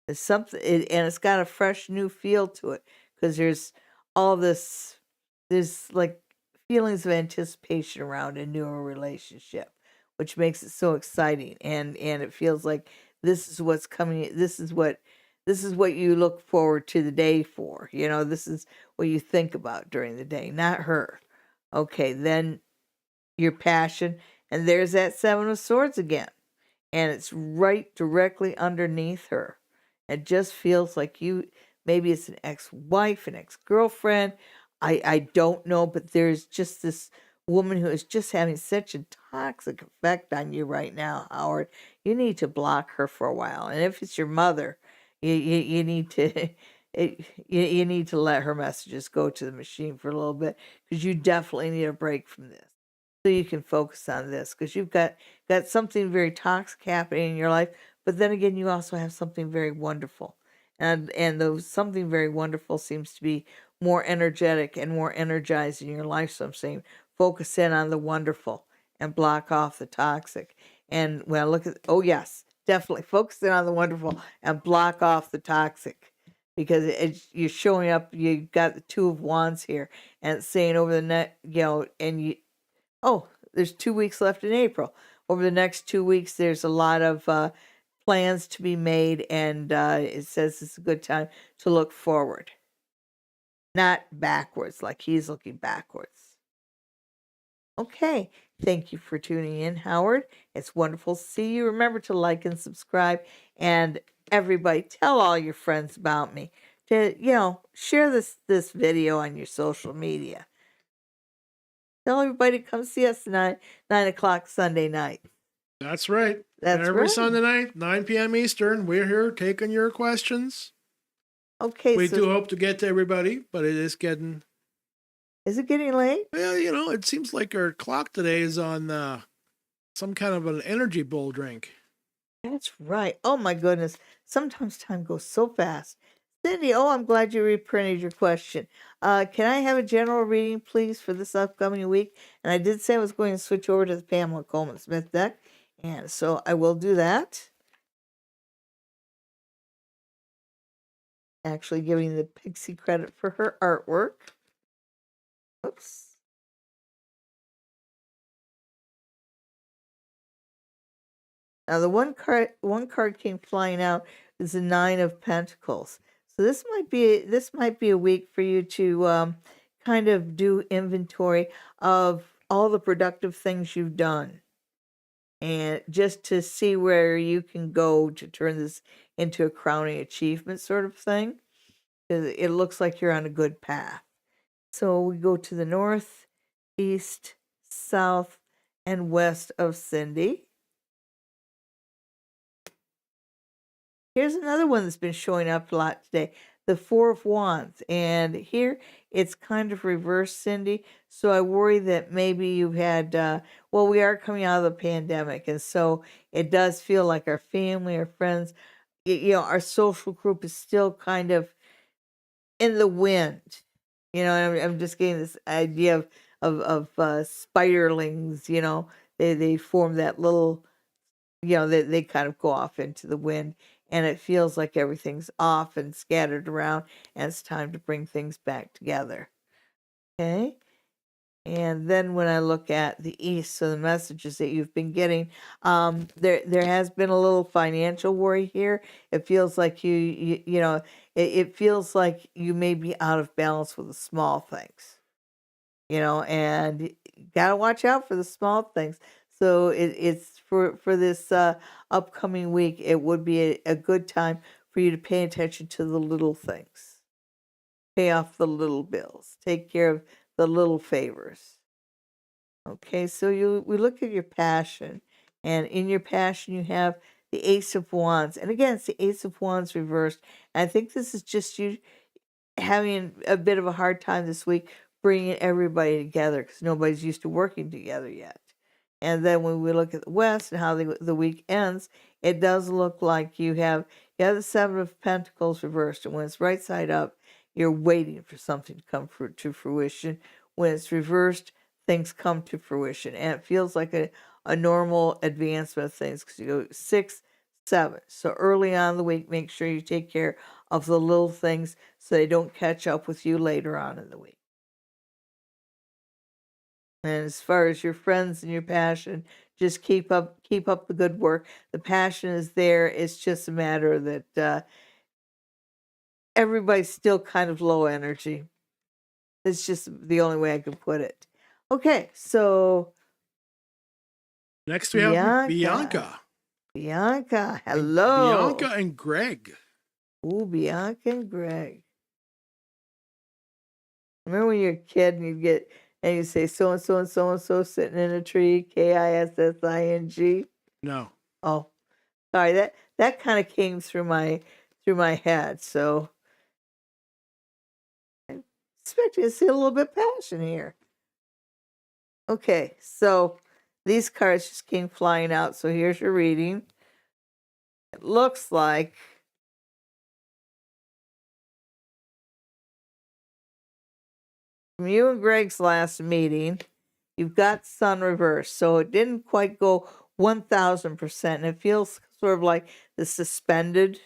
It's something, and it's got a fresh new feel to it because there's all this, there's like feelings of anticipation around a newer relationship, which makes it so exciting. And it feels like this is what's coming. This is what you look forward to the day for. You know, this is what you think about during the day, not her. Okay, then your passion, and there's that Seven of Swords again, and it's right directly underneath her. It just feels like maybe it's an ex-wife, an ex-girlfriend. I don't know, but there's just this woman who is just having such a toxic effect on you right now, Howard. You need to block her for a while. And if it's your mother, you need to you need to let her messages go to the machine for a little bit, because you definitely need a break from this so you can focus on this, because you've got something very toxic happening in your life, but then again you also have something very wonderful, and those something very wonderful seems to be more energetic and more energized in your life. So I'm saying focus in on the wonderful and block off the toxic. And when I look at, oh yes, definitely focus in on the wonderful and block off the toxic, because you're showing up, you got the Two of Wands here, and it's saying over the next, and you, oh, there's 2 weeks left in April. Over the next 2 weeks, there's a lot of plans to be made, and it says it's a good time to look forward, not backwards, like he's looking backwards. Okay, thank you for tuning in, Howard. It's wonderful to see you. Remember to like and subscribe, and everybody, tell all your friends about me. To share this video on your social media. Tell everybody to come see us tonight, 9 o'clock Sunday night. That's right. That's Every right. Sunday night, 9 p.m. Eastern, we're here taking your questions. Okay, We so do hope to get to everybody, but it is getting... is it getting late? Well, it seems like our clock today is on some kind of an energy bowl drink. That's right. Oh my goodness. Sometimes time goes so fast. Cindy, oh, I'm glad you reprinted your question. Can I have a general reading, please, for this upcoming week? And I did say I was going to switch over to the Pamela Coleman Smith deck, and so I will do that. Actually giving the Pixie credit for her artwork. Oops. Now the one card came flying out is the Nine of Pentacles. So this might be a week for you to kind of do inventory of all the productive things you've done, and just to see where you can go to turn this into a crowning achievement sort of thing. It looks like you're on a good path. So we go to the north, east, south, and west of Cindy. Here's another one that's been showing up a lot today, the Four of Wands. And here it's kind of reversed, Cindy. So I worry that maybe you've had, we are coming out of the pandemic. And so it does feel like our family, our friends, our social group is still kind of in the wind. I'm just getting this idea of spiderlings, they form that little, they kind of go off into the wind, and it feels like everything's off and scattered around, and it's time to bring things back together. Okay. And then when I look at the east, so the messages that you've been getting, there has been a little financial worry here. It feels like it feels like you may be out of balance with the small things, and you gotta watch out for the small things. So it's for this upcoming week, it would be a good time for you to pay attention to the little things. Pay off the little bills. Take care of the little favors. Okay, so we look at your passion, and in your passion you have the Ace of Wands. And again, it's the Ace of Wands reversed. And I think this is just you having a bit of a hard time this week bringing everybody together, because nobody's used to working together yet. And then when we look at the West and how the week ends, it does look like you have the Seven of Pentacles reversed. And when it's right side up, you're waiting for something to come to fruition. when it's reversed, things come to fruition. And it feels like a normal advancement of things because you go 6, 7. So early on in the week, make sure you take care of the little things so they don't catch up with you later on in the week. And as far as your friends and your passion, just keep up the good work. The passion is there. It's just a matter that everybody's still kind of low energy. It's just the only way I can put it. Okay, so Next we have Bianca. Bianca, hello. Bianca and Greg. Ooh, Bianca and Greg. Remember when you're a kid and you say so and so and so and so sitting in a tree, KISSING? No. Oh, sorry. That kind of came through my head. So I'm expecting to see a little bit of passion here. Okay, so these cards just came flying out. So here's your reading. It looks like from you and Greg's last meeting, you've got Sun reversed. So it didn't quite go 1000%. And it feels sort of like the suspended.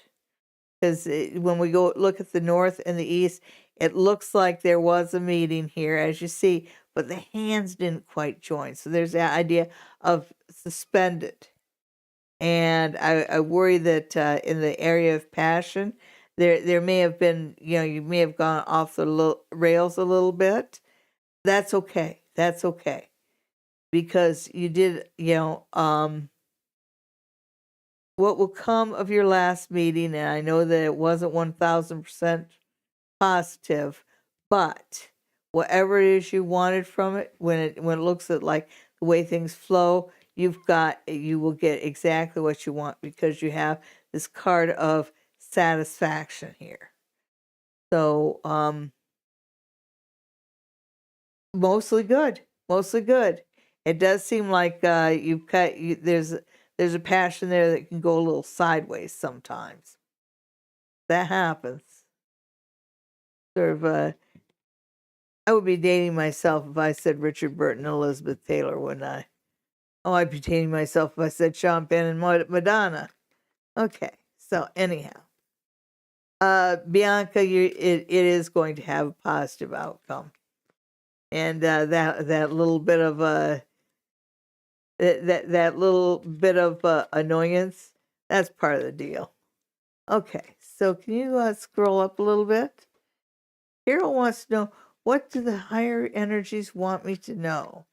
Because when we go look at the north and the east, it looks like there was a meeting here, as you see, but the hands didn't quite join. So there's that idea of suspended. And I worry that in the area of passion, there may have been, you may have gone off the rails a little bit. That's okay. That's okay. Because you did, what will come of your last meeting, and I know that it wasn't 1000% positive, but whatever it is you wanted from it, when it looks at like the way things flow, you will get exactly what you want because you have this card of satisfaction here. So mostly good. It does seem like there's a passion there that can go a little sideways sometimes. That happens. Sort of I would be dating myself if I said Richard Burton and Elizabeth Taylor, wouldn't I? Oh, I'd be dating myself if I said Sean Penn and Madonna. Okay, so anyhow. Bianca, it is going to have a positive outcome. And that little bit of that little bit of annoyance, that's part of the deal. Okay, so can you scroll up a little bit? Carol wants to know, what do the higher energies want me to know?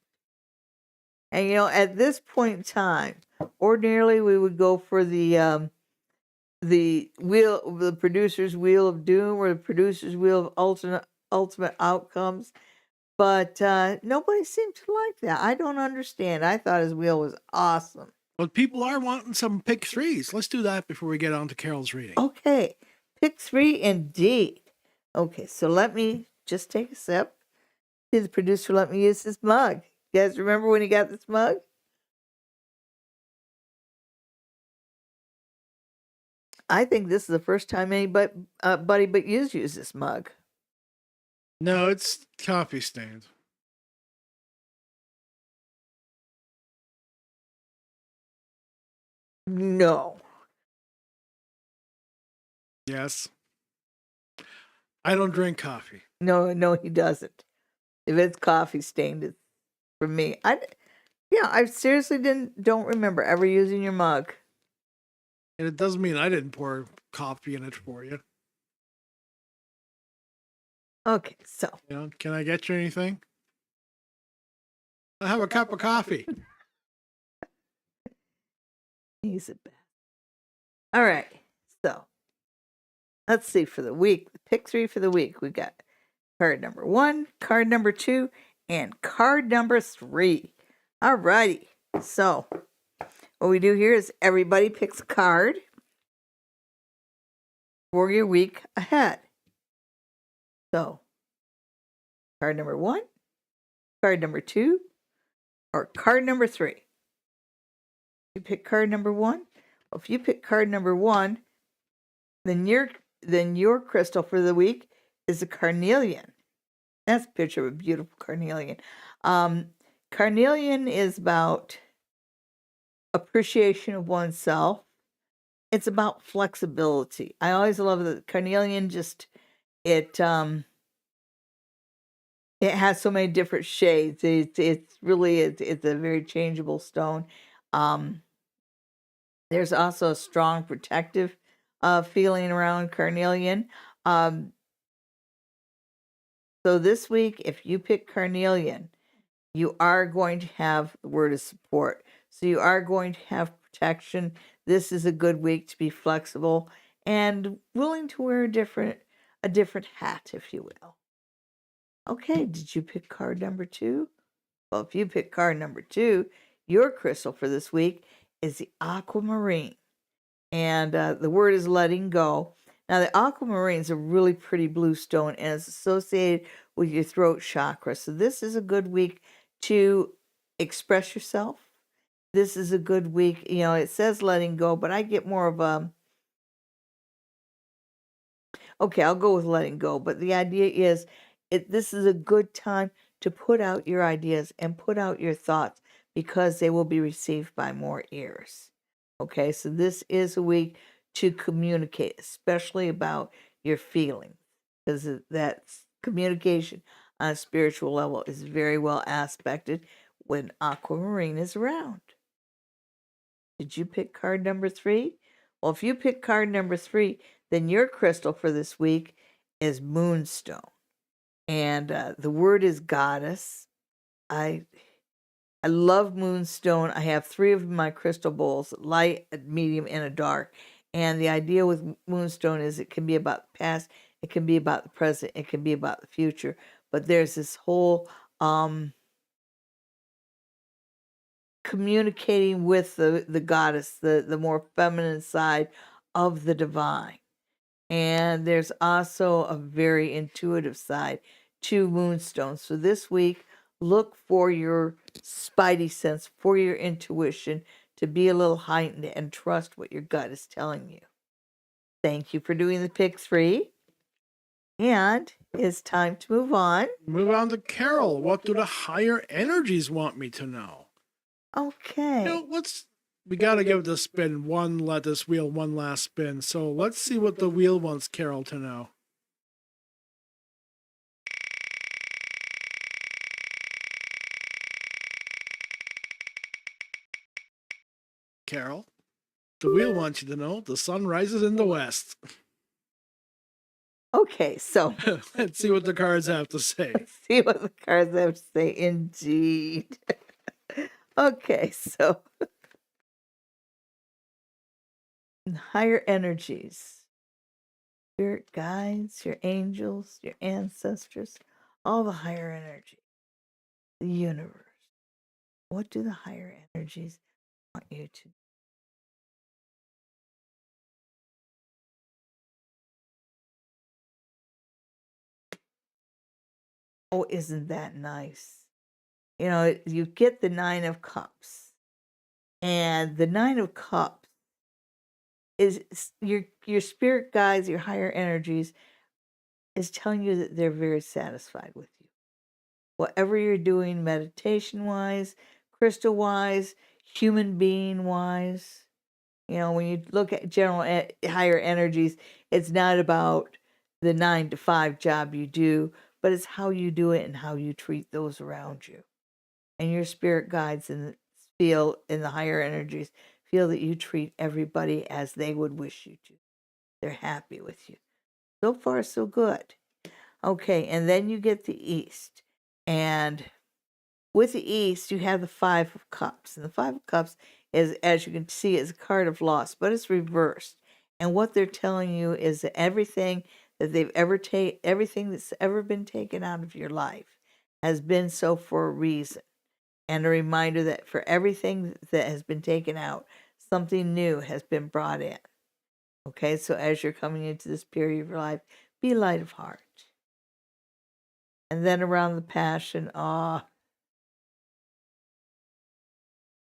And at this point in time, ordinarily we would go for the producer's wheel of doom or the producer's wheel of ultimate outcomes. But nobody seemed to like that. I don't understand. I thought his wheel was awesome. But people are wanting some pick threes. Let's do that before we get on to Carol's reading. Okay. Pick 3 indeed. Okay, so let me just take a sip. See, the producer let me use this mug. You guys remember when he got this mug? I think this is the first time anybody but you's used this mug. No, it's coffee stained. No. Yes. I don't drink coffee. No, he doesn't. If it's coffee stained, it's for me. I seriously don't remember ever using your mug. And it doesn't mean I didn't pour coffee in it for you. Okay, so. Can I get you anything? I have a cup of coffee. He's a bad. All right, so let's see for the week. The pick 3 for the week. We got card number 1, card number 2, and card number 3. All righty. So what we do here is everybody picks a card for your week ahead. So card number 1, card number 2, or card number 3. You pick card number 1. Well, if you pick card number 1, then your crystal for the week is a carnelian. That's a picture of a beautiful carnelian. Carnelian is about appreciation of oneself. It's about flexibility. I always love the carnelian. Just it it has so many different shades. It's really it's a very changeable stone. Um, there's also a strong protective feeling around carnelian. Um, so this week, if you pick carnelian, you are going to have the word of support. So you are going to have protection. This is a good week to be flexible and willing to wear a different hat, if you will. Okay, did you pick card number 2? Well, if you pick card number 2, your crystal for this week is the aquamarine. And the word is letting go. Now, the aquamarine is a really pretty blue stone and it's associated with your throat chakra. So this is a good week to express yourself. This is a good week. You know, it says letting go, but I get more of a, okay, I'll go with letting go. But the idea is this is a good time to put out your ideas and put out your thoughts because they will be received by more ears. Okay, so this is a week to communicate, especially about your feelings, because that communication on a spiritual level is very well aspected when aquamarine is around. Did you pick card number 3? Well, if you pick card number 3, then your crystal for this week is moonstone. And the word is goddess. I love moonstone. I have 3 of my crystal bowls, light, a medium, and a dark. And the idea with moonstone is it can be about the past, it can be about the present, it can be about the future. But there's this whole communicating with the goddess, the more feminine side of the divine. And there's also a very intuitive side to moonstone. So this week, look for your spidey sense, for your intuition to be a little heightened and trust what your gut is telling you. Thank you for doing the pick 3. And it's time to move on. Move on to Carol. What do the higher energies want me to know? Okay. You know, we got to give it a spin. Let this wheel one last spin. So let's see what the wheel wants Carol to know. Carol, the wheel wants you to know the sun rises in the west. Okay, so Let's see what the cards have to say. let's see what the cards have to say. Indeed. Okay, so higher energies, spirit guides, your angels, your ancestors, all the higher energy, the universe. What do the higher energies want you to do? Oh, isn't that nice? You know, you get the 9 of Cups, and the 9 of Cups is your spirit guides, your higher energies, is telling you that they're very satisfied with you. Whatever you're doing, meditation wise, crystal wise, human being wise, you know, when you look at general higher energies, it's not about the 9 to 5 job you do, but it's how you do it and how you treat those around you. And your spirit guides feel in the higher energies feel that you treat everybody as they would wish you to. They're happy with you. So far, so good. Okay, and then you get the East. And with the East, you have the 5 of Cups. And the 5 of Cups is, as you can see, is a card of loss, but it's reversed. And what they're telling you is that everything that's ever been taken out of your life has been so for a reason. And a reminder that for everything that has been taken out, something new has been brought in. Okay, so as you're coming into this period of your life, be light of heart. And then around the passion,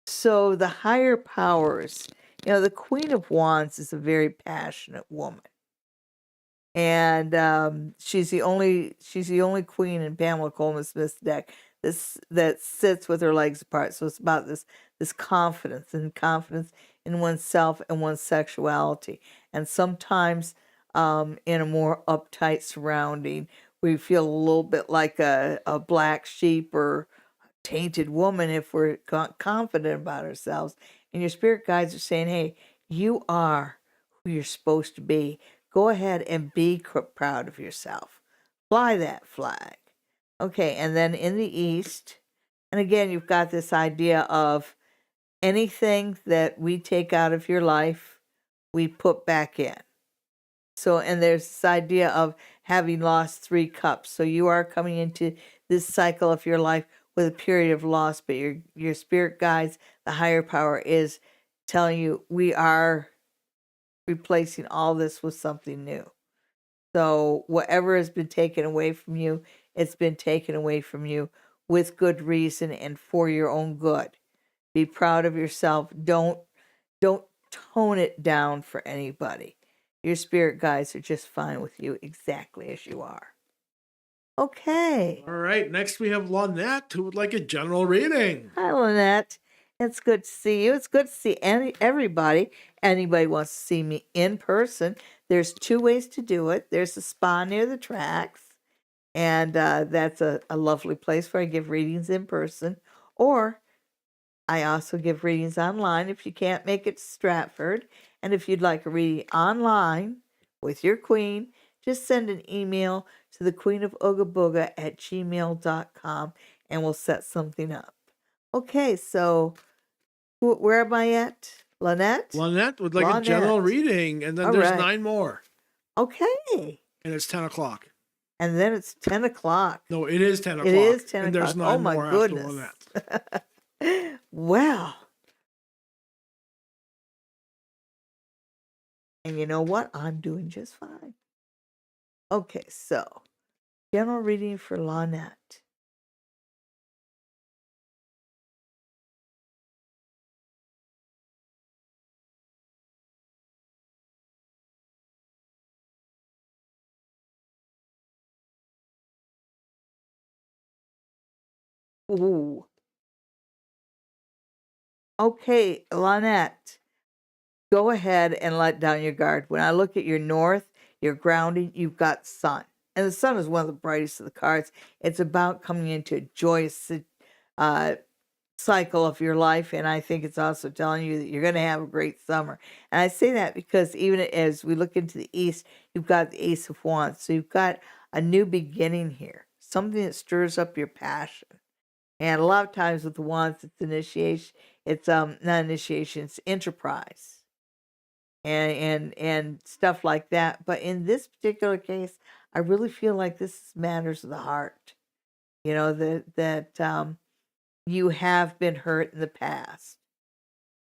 so the higher powers, you know, the Queen of Wands is a very passionate woman. and she's the only queen in Pamela Coleman Smith's deck that sits with her legs apart. So it's about this confidence in oneself and one's sexuality, and sometimes in a more uptight surrounding, we feel a little bit like a black sheep or tainted woman if we're confident about ourselves. And your spirit guides are saying, hey, you are who you're supposed to be. Go ahead and be proud of yourself. Fly that flag. Okay, and then in the East, and again, you've got this idea of anything that we take out of your life, we put back in. So, and there's this idea of having lost 3 cups. So you are coming into this cycle of your life with a period of loss, but your spirit guides, the higher power is telling you we are replacing all this with something new. So whatever has been taken away from you, it's been taken away from you with good reason and for your own good. Be proud of yourself. Don't tone it down for anybody. Your spirit guides are just fine with you exactly as you are. Okay. All right. Next, we have Lonnette, who would like a general reading. Hi, Lonnette. It's good to see you. It's good to see everybody. Anybody wants to see me in person, there's 2 ways to do it. There's a spa near the tracks, and that's a lovely place where I give readings in person. Or I also give readings online if you can't make it to Stratford. And if you'd like a reading online with your queen, just send an email to thequeenofoogaboga@gmail.com and we'll set something up. Okay, so where am I at? Lonnette? Lonnette would like a general reading, and then All there's right. 9 more, Okay. and it's 10 o'clock. And then it's 10 o'clock. No, it is 10 o'clock. It is 10 and there's o'clock. 9 Oh, my more goodness. after Lonnette. Well. And you know what? I'm doing just fine. Okay, so general reading for Lonnette. Ooh. Okay, Lonnette, go ahead and let down your guard. When I look at your north, your grounding, you've got sun. And the sun is one of the brightest of the cards. It's about coming into a joyous cycle of your life. And I think it's also telling you that you're going to have a great summer. And I say that because even as we look into the east, you've got the Ace of Wands. So you've got a new beginning here, something that stirs up your passion. And a lot of times with the wands, it's initiation. It's not initiation. It's enterprise, and stuff like that. But in this particular case, I really feel like this is matters of the heart. You know that you have been hurt in the past,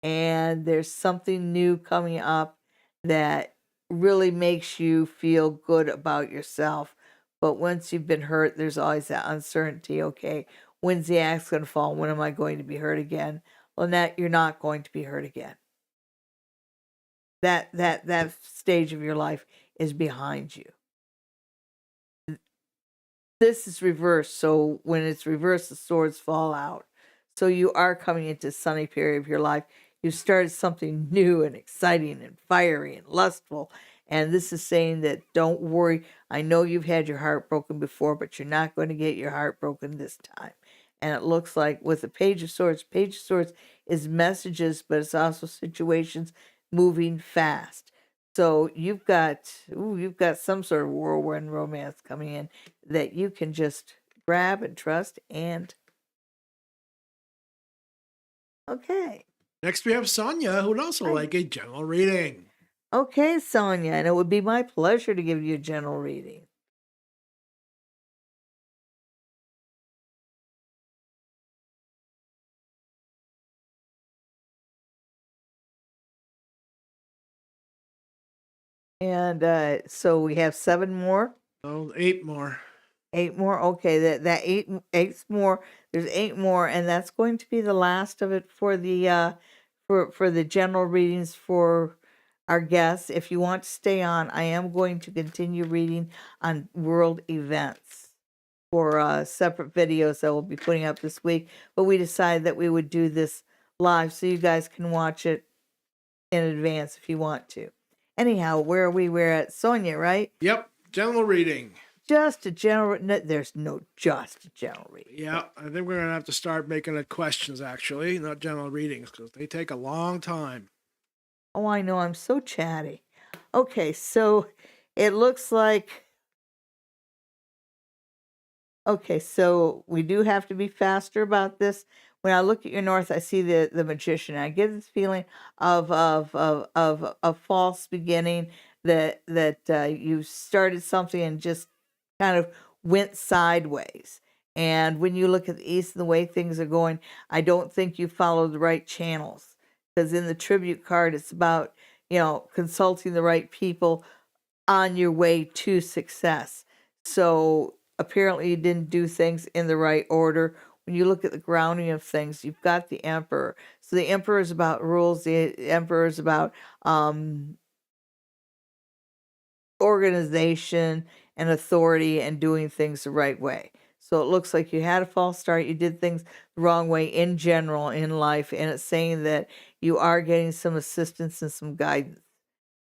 and there's something new coming up that really makes you feel good about yourself. But once you've been hurt, there's always that uncertainty. Okay, when's the axe going to fall? When am I going to be hurt again? Lonnette, you're not going to be hurt again. That stage of your life is behind you. This is reversed, so when it's reversed, the swords fall out. So you are coming into a sunny period of your life. You started something new and exciting and fiery and lustful. And this is saying that don't worry. I know you've had your heart broken before, but you're not going to get your heart broken this time. And it looks like with the Page of Swords is messages, but it's also situations moving fast. So you've got some sort of whirlwind romance coming in that you can just grab and trust and okay. Next, we have Sonia, who would also Hi. like a general reading. Okay, Sonia, and it would be my pleasure to give you a general reading. And so we have 7 more. Oh, 8 more. 8 more. Okay, that eight's more. There's 8 more, and that's going to be the last of it for the for the general readings for our guests. If you want to stay on, I am going to continue reading on world events for separate videos that we'll be putting up this week. But we decided that we would do this live so you guys can watch it in advance if you want to. Anyhow, where are we? We're at Sonia, right? Yep, general reading. Just a general. No, there's no just a general reading. Yeah, I think we're going to have to start making it questions, actually, not general readings, because they take a long time. Oh, I know. I'm so chatty. Okay, so it looks like. Okay, so we do have to be faster about this. When I look at your north, I see the magician. I get this feeling of a false beginning that you started something and just kind of went sideways. And when you look at the east and the way things are going, I don't think you followed the right channels. Because in the tribute card, it's about, consulting the right people on your way to success. So apparently you didn't do things in the right order. When you look at the grounding of things, you've got the emperor. So the emperor is about rules. The emperor is about organization and authority and doing things the right way. So it looks like you had a false start. You did things the wrong way in general in life. And it's saying that you are getting some assistance and some guidance.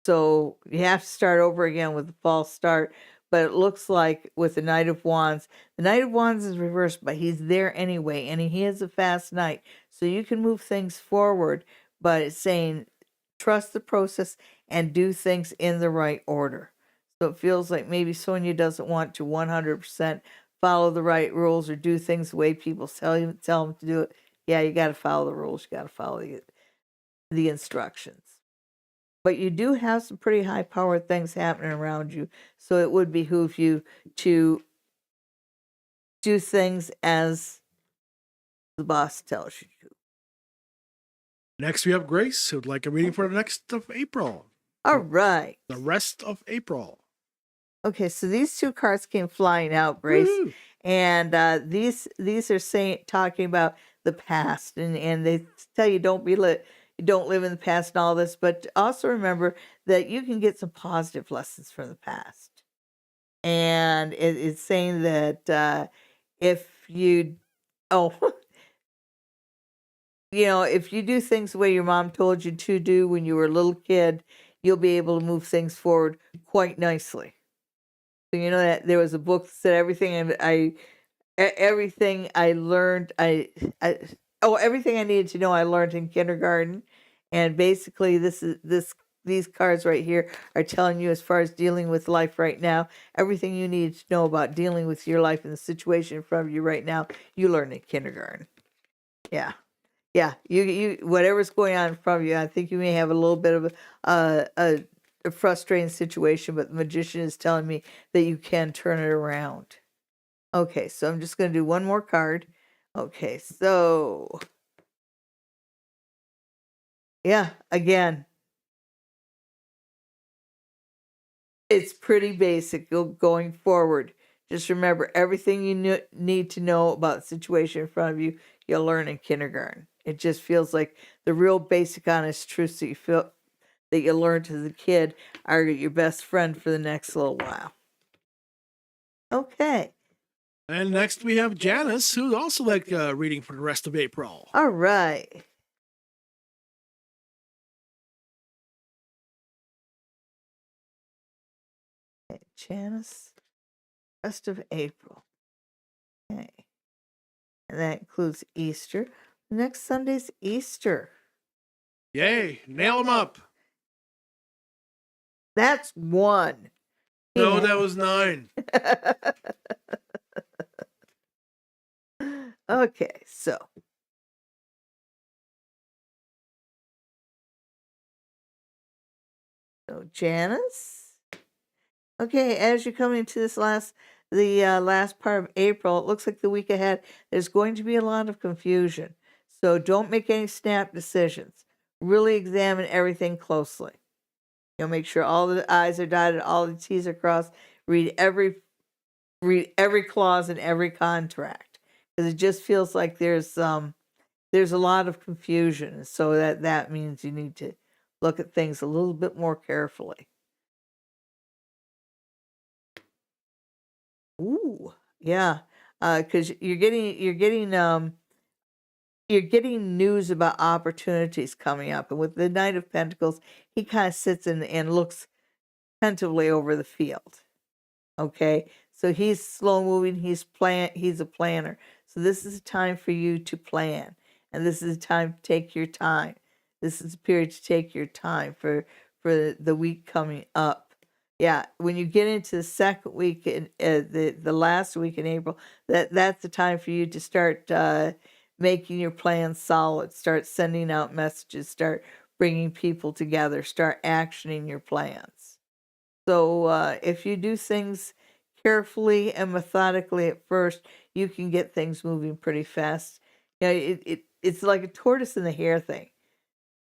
So you have to start over again with a false start. But it looks like with the Knight of Wands is reversed, but he's there anyway. And he has a fast knight. So you can move things forward. But it's saying trust the process and do things in the right order. So it feels like maybe Sonia doesn't want to 100% follow the right rules or do things the way people tell them to do it. Yeah, you got to follow the rules. You got to follow the instructions. But you do have some pretty high-powered things happening around you, so it would behoove you to do things as the boss tells you to. Next, we have Grace, who'd like a reading for the next of April. All right. The rest of April. Okay, so these two cards came flying out, Grace. Woo-hoo. And these are talking about the past, and they tell you don't live in the past and all this, but also remember that you can get some positive lessons from the past. And it's saying that if you if you do things the way your mom told you to do when you were a little kid, you'll be able to move things forward quite nicely. So you know that there was a book that said everything I learned, everything I needed to know I learned in kindergarten. And basically these cards right here are telling you, as far as dealing with life right now, everything you need to know about dealing with your life and the situation in front of you right now, you learned in kindergarten. Yeah. Yeah, you whatever's going on in front of you, I think you may have a little bit of a frustrating situation, but the magician is telling me that you can turn it around. Okay, so I'm just going to do one more card. Okay, so yeah, again, it's pretty basic going forward. Just remember, everything you need to know about the situation in front of you, you'll learn in kindergarten. It just feels like the real basic, honest truths that you learned as a kid are your best friend for the next little while. Okay. And next we have Janice, who'd also like reading for the rest of April. All right. Okay, Janice, rest of April. Okay. And that includes Easter. Next Sunday's Easter. Yay, nail them up. That's one. No, that was 9. Okay, so Janice. Okay, as you're coming into this last part of April, it looks like the week ahead there's going to be a lot of confusion. So don't make any snap decisions. Really examine everything closely. Make sure all the I's are dotted, all the T's are crossed. Read every clause in every contract, because it just feels like there's a lot of confusion. So that means you need to look at things a little bit more carefully. Ooh, yeah, because you're getting news about opportunities coming up, and with the Knight of Pentacles, he kind of sits and looks attentively over the field. Okay, so he's slow moving. He's a planner. So this is a time for you to plan, and this is a time to take your time. This is a period to take your time for the week coming up. Yeah, when you get into the second week in the last week in April, that's the time for you to start making your plans solid. Start sending out messages. Start bringing people together. Start actioning your plans. So if you do things carefully and methodically at first, you can get things moving pretty fast. You know, it's like a tortoise and the hare thing,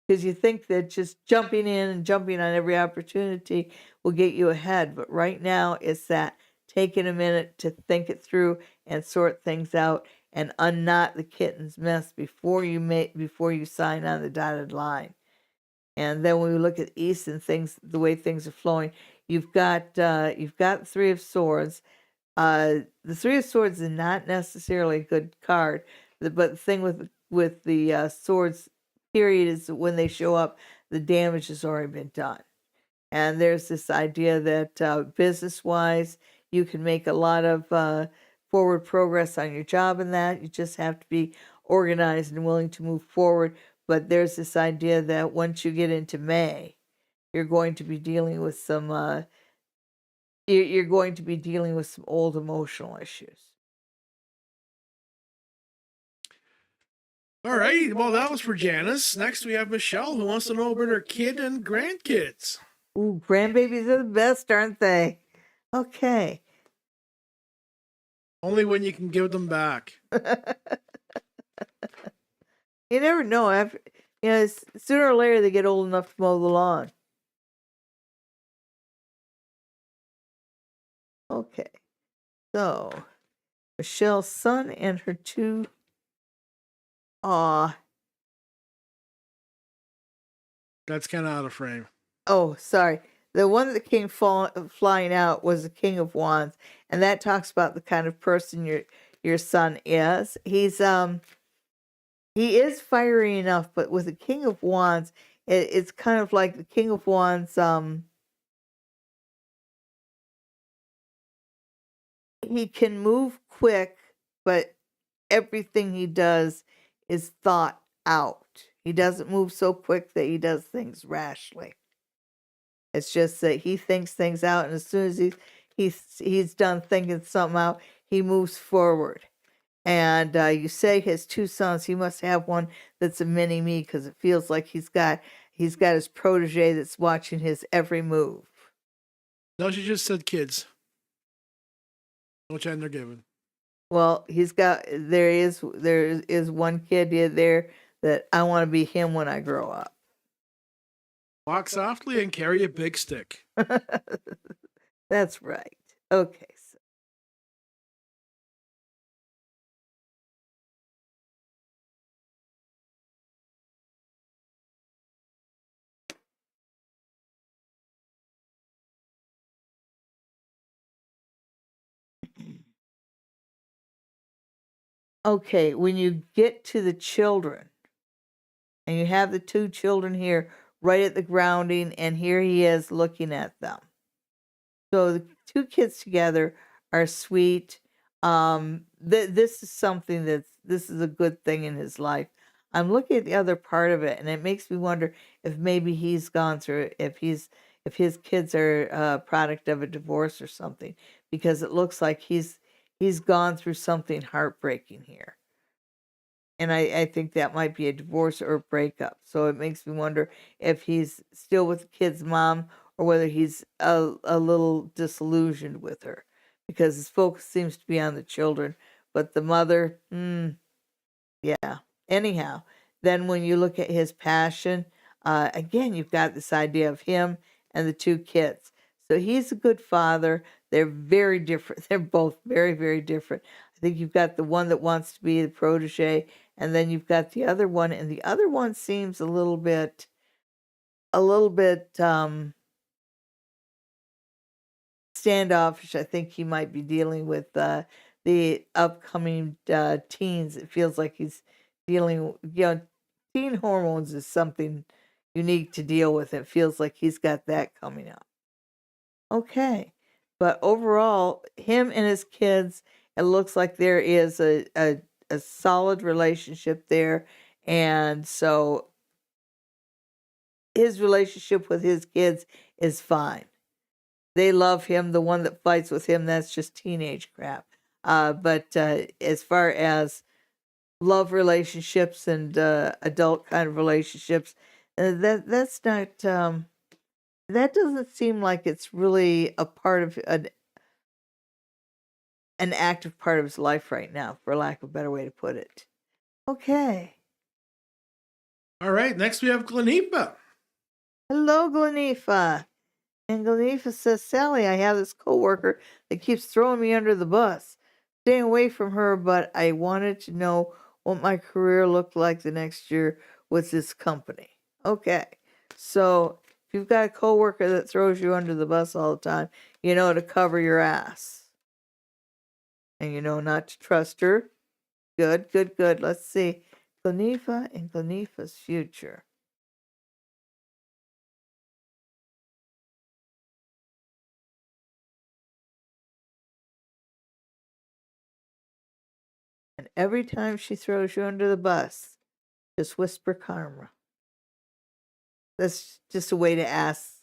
because you think that just jumping in and jumping on every opportunity will get you ahead. But right now, it's that taking a minute to think it through and sort things out and unknot the kitten's mess before you sign on the dotted line. And then when we look at East and things, the way things are flowing, you've got the Three of Swords. The Three of Swords is not necessarily a good card, but the thing with the swords period is that when they show up, the damage has already been done. And there's this idea that business-wise, you can make a lot of forward progress on your job in that. You just have to be organized and willing to move forward. But there's this idea that once you get into May, you're going to be dealing with some you're going to be dealing with some old emotional issues. All right. Well, that was for Janice. Next, we have Michelle, who wants to know about her kid and grandkids. Ooh, grandbabies are the best, aren't they? Okay. Only when you can give them back. You never know. Sooner or later they get old enough to mow the lawn. Okay. So, Michelle's son and her two. Aw. That's kind of out of frame. Oh, sorry. The one that came flying out was the King of Wands, and that talks about the kind of person your son is. He is fiery enough, but with the King of Wands, it's kind of like the King of Wands. He can move quick, but everything he does is thought out. He doesn't move so quick that he does things rashly. It's just that he thinks things out, and as soon as he's done thinking something out, he moves forward. And you say his two sons, he must have one that's a mini me, because it feels like he's got his protege that's watching his every move. No, she just said kids. No time they're given. Well, there is one kid there that I want to be him when I grow up. Walk softly and carry a big stick. That's right. Okay. So. Okay, when you get to the children, and you have the two children here right at the grounding, and here he is looking at them. So the two kids together are sweet. This is something this is a good thing in his life. I'm looking at the other part of it, and it makes me wonder if maybe he's gone through, if his kids are a product of a divorce or something, because it looks like he's gone through something heartbreaking here. And I think that might be a divorce or a breakup. So it makes me wonder if he's still with the kid's mom, or whether he's a little disillusioned with her, because his focus seems to be on the children. But the mother, yeah. Anyhow, then when you look at his passion, again, you've got this idea of him and the two kids. So he's a good father. They're very different. They're both very, very different. I think you've got the one that wants to be the protege, and then you've got the other one, and the other one seems a little bit a little bit standoffish. I think he might be dealing with the upcoming teens. It feels like he's dealing, teen hormones is something unique to deal with. It feels like he's got that coming up. Okay. But overall, him and his kids, it looks like there is a solid relationship there. And so his relationship with his kids is fine. They love him. The one that fights with him, that's just teenage crap. But as far as love relationships and adult kind of relationships, that's not. That doesn't seem like it's really a part of an active part of his life right now, for lack of a better way to put it. Okay. All right. Next, we have Glanipa. Hello, Glanifa. And Glanifa says, Sally, I have this coworker that keeps throwing me under the bus. Staying away from her, but I wanted to know what my career looked like the next year with this company. Okay. So if you've got a coworker that throws you under the bus all the time, you know to cover your ass. And you know not to trust her. Good, good, good. Let's see. Glanifa and Glanifa's future. And every time she throws you under the bus, just whisper karma. That's just a way to ask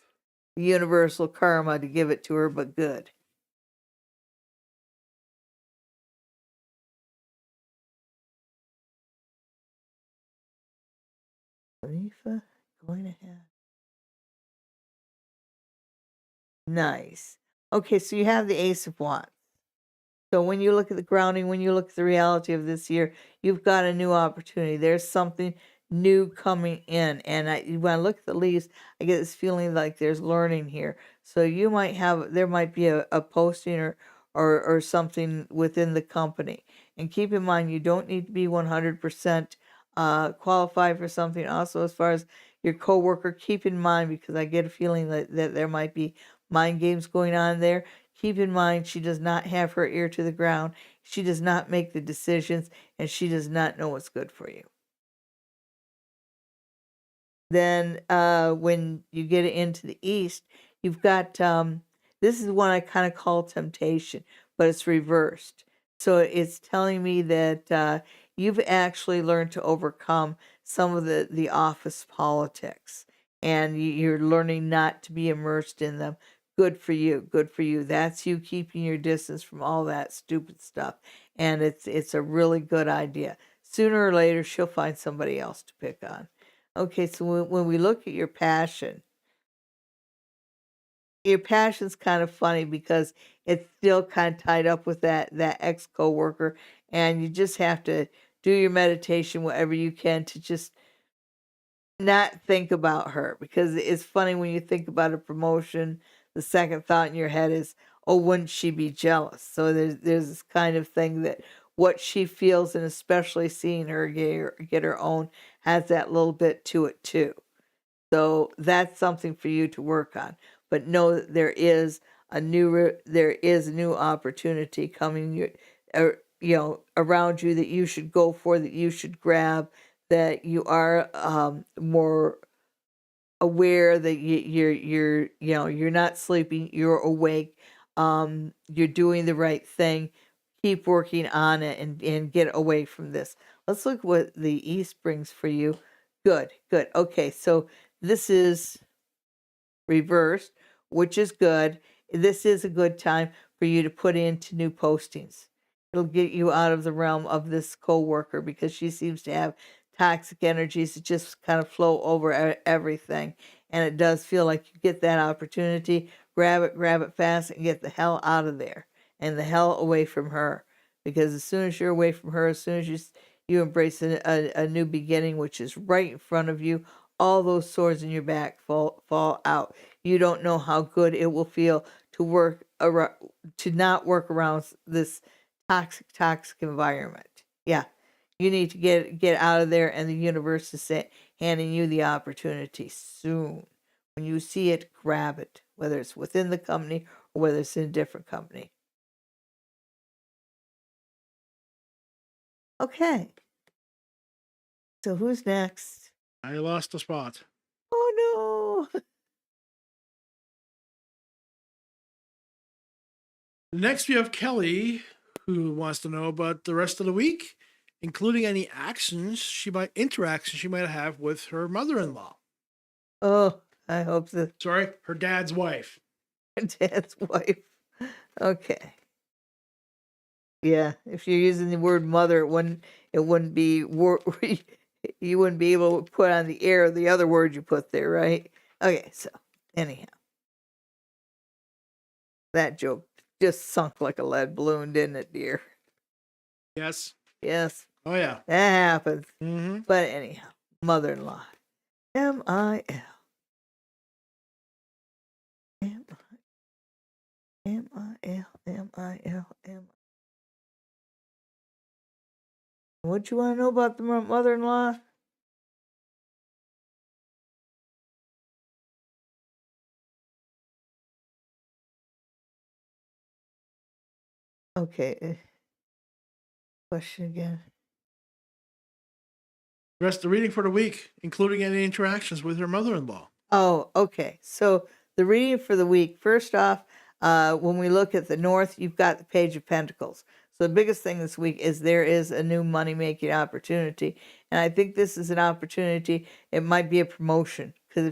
the universal karma to give it to her, but good. Khalifa going ahead. Nice. Okay, so you have the Ace of Wands. So when you look at the grounding, when you look at the reality of this year, you've got a new opportunity. There's something new coming in. And when I look at the leaves, I get this feeling like there's learning here. So you might there might be a posting or something within the company. And keep in mind, you don't need to be 100% qualified for something. Also, as far as your coworker, keep in mind, because I get a feeling that there might be mind games going on there. Keep in mind, she does not have her ear to the ground. She does not make the decisions, and she does not know what's good for you. Then when you get into the east, you've got, this is one I kind of call temptation, but it's reversed. So it's telling me that you've actually learned to overcome some of the office politics, and you're learning not to be immersed in them. Good for you. Good for you. That's you keeping your distance from all that stupid stuff. And it's a really good idea. Sooner or later, she'll find somebody else to pick on. Okay, so when we look at your passion's kind of funny because it's still kind of tied up with that ex coworker, and you just have to do your meditation whatever you can to just not think about her, because it's funny when you think about a promotion, the second thought in your head is, oh, wouldn't she be jealous? So there's this kind of thing that what she feels, and especially seeing her get her own, has that little bit to it too. So that's something for you to work on. But know that there is a new opportunity coming, around you that you should go for, that you should grab, that you are more aware that you're not sleeping, you're awake, you're doing the right thing. Keep working on it and get away from this. Let's look what the East brings for you. Good, good. Okay, so this is reversed, which is good. This is a good time for you to put into new postings. It'll get you out of the realm of this coworker, because she seems to have toxic energies that just kind of flow over everything. And it does feel like you get that opportunity, grab it fast, and get the hell out of there and the hell away from her. Because as soon as you're away from her, as soon as you embrace a new beginning, which is right in front of you, all those swords in your back fall out. You don't know how good it will feel to not work around this toxic environment. Yeah, you need to get out of there, and the universe is handing you the opportunity soon. When you see it, grab it, whether it's within the company or whether it's in a different company. Okay. So who's next? I lost a spot. Oh no. Next, we have Kelly, who wants to know about the rest of the week, including any interactions she might have with her mother-in-law. Oh, I hope the Sorry, her dad's wife. dad's wife. Okay. Yeah, if you're using the word mother, it wouldn't be you wouldn't be able to put on the air the other word you put there, right? Okay, so anyhow, that joke just sunk like a lead balloon, didn't it, dear? Yes. Yes, Oh yeah. that happens. Mm-hmm. But anyhow, mother-in-law. M-I-L. M-I-L. M-I-L. M. What you want to know about the mother-in-law? Okay. Question again. Rest of the reading for the week, including any interactions with her mother-in-law. Oh, okay. So the reading for the week, first off, when we look at the North, you've got the Page of Pentacles. So the biggest thing this week is there is a new money-making opportunity. And I think this is an opportunity. It might be a promotion because it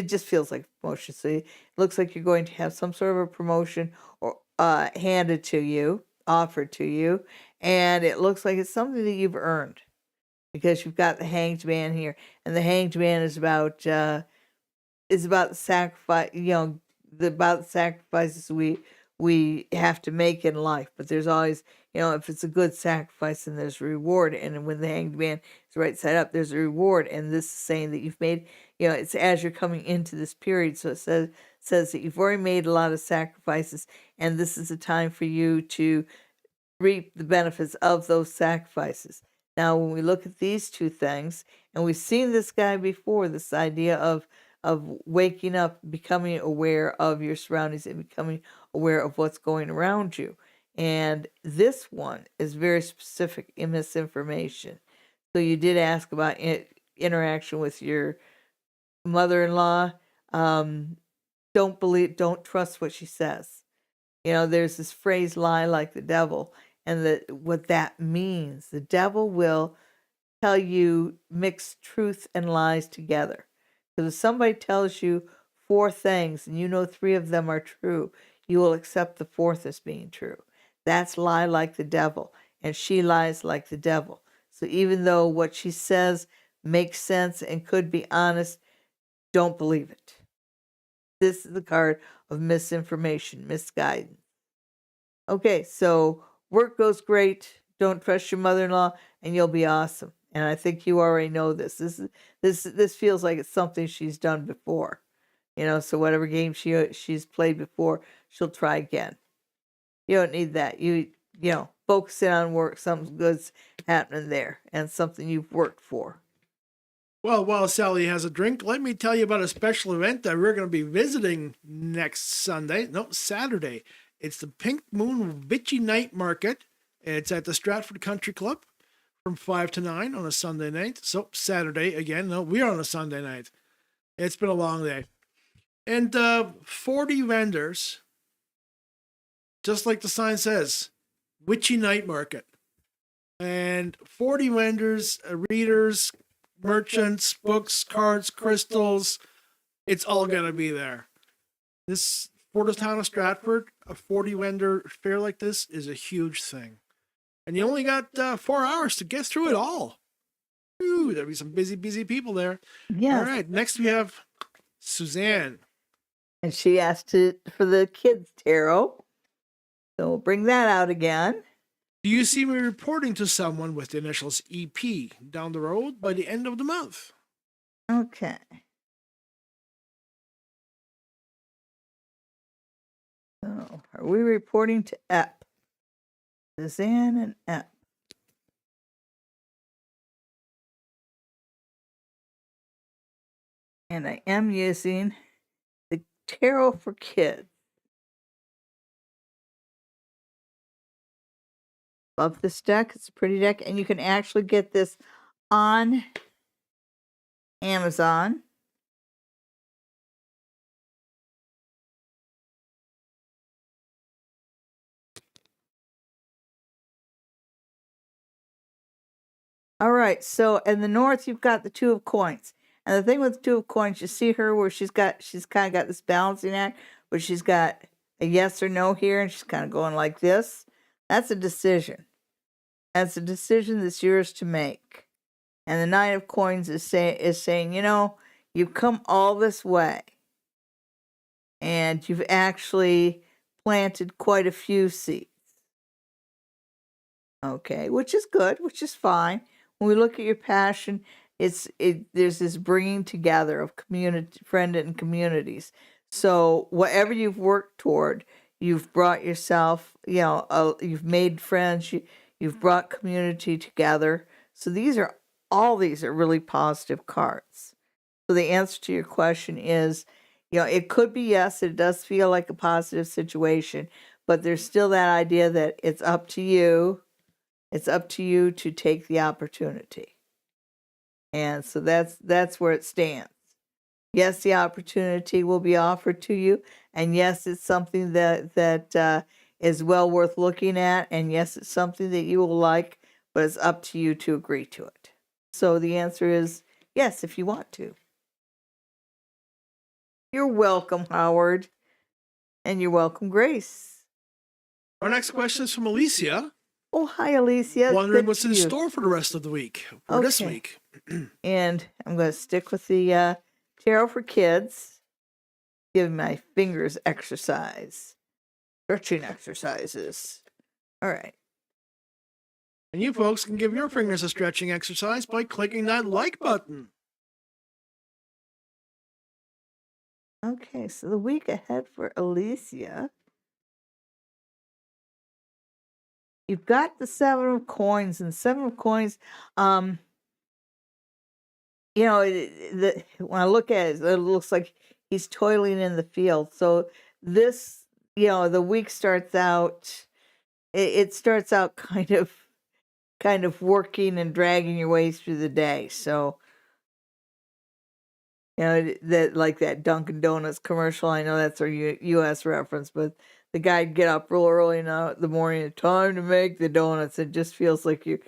just feels like promotion. So it looks like you're going to have some sort of a promotion or handed to you, offered to you. And it looks like it's something that you've earned, because you've got the Hanged Man here, and the Hanged Man is about the sacrifice, about the sacrifices we have to make in life. But there's always, if it's a good sacrifice, then there's a reward. And when the Hanged Man is right side up, there's a reward. And this is saying that you've made, it's as you're coming into this period. So it says that you've already made a lot of sacrifices, and this is a time for you to reap the benefits of those sacrifices. Now, when we look at these two things, and we've seen this guy before, this idea of waking up, becoming aware of your surroundings, and becoming aware of what's going around you. And this one is very specific in misinformation. So you did ask about interaction with your mother-in-law. Don't trust what she says. There's this phrase, lie like the devil, and what that means. The devil will tell you mix truth and lies together. Because if somebody tells you 4 things and you know 3 of them are true, you will accept the 4th as being true. That's lie like the devil, and she lies like the devil. So even though what she says makes sense and could be honest, don't believe it. This is the card of misinformation, misguidance. Okay, so work goes great. Don't trust your mother-in-law, and you'll be awesome. And I think you already know this. This feels like it's something she's done before. So whatever game she's played before, she'll try again. You don't need that. Focus in on work. Something good's happening there, and something you've worked for. Well, while Sally has a drink, let me tell you about a special event that we're going to be visiting next Saturday. It's the Pink Moon Witchy Night Market. It's at the Stratford Country Club from 5 to 9 on a Sunday night. So Saturday again. No, we're on a Sunday night. It's been a long day. And 40 vendors, just like the sign says, Witchy Night Market. And 40 vendors, readers, merchants, books, cards, crystals. It's all going to be there. This, for the town of Stratford, a 40 vendor fair like this is a huge thing. And you only got 4 hours to get through it all. Ooh, there'll be some busy people there. Yes. All right, next we have Suzanne. And she asked for the kids' tarot. So we'll bring that out again. Do you see me reporting to someone with the initials EP down the road by the end of the month? Okay. So are we reporting to EP? Suzanne and EP. And I am using the Tarot for Kids. Love this deck. It's a pretty deck. And you can actually get this on Amazon. All right, so in the north, you've got the Two of Coins. And the thing with the Two of Coins, you see her where she's kind of got this balancing act, where she's got a yes or no here, and she's kind of going like this. That's a decision. That's a decision that's yours to make. And the Nine of Coins is saying, you know, you've come all this way, and you've actually planted quite a few seeds. Okay, which is good, which is fine. When we look at your passion, there's this bringing together of community, friend and communities. So whatever you've worked toward, you've brought yourself, you've made friends, you've brought community together. So all these are really positive cards. So the answer to your question is, it could be yes, it does feel like a positive situation, but there's still that idea that it's up to you. It's up to you to take the opportunity. And so that's where it stands. Yes, the opportunity will be offered to you. And yes, it's something that is well worth looking at. And yes, it's something that you will like, but it's up to you to agree to it. So the answer is yes, if you want to. You're welcome, Howard. And you're welcome, Grace. Our next question is from Alicia. Oh, hi, Alicia. Wondering what's in store for the rest of the week, or this week. And I'm going to stick with the Tarot for Kids. Give my fingers exercise. Stretching exercises. All right. And you folks can give your fingers a stretching exercise by clicking that like button. Okay, so the week ahead for Alicia. You've got the Seven of Coins, and Seven of Coins, when I look at it, it looks like he's toiling in the field. So this, the week starts out, it starts out kind of working and dragging your way through the day. So, that like that Dunkin' Donuts commercial, I know that's our U.S. reference, but the guy'd get up real early in the morning, time to make the donuts. It just feels like you're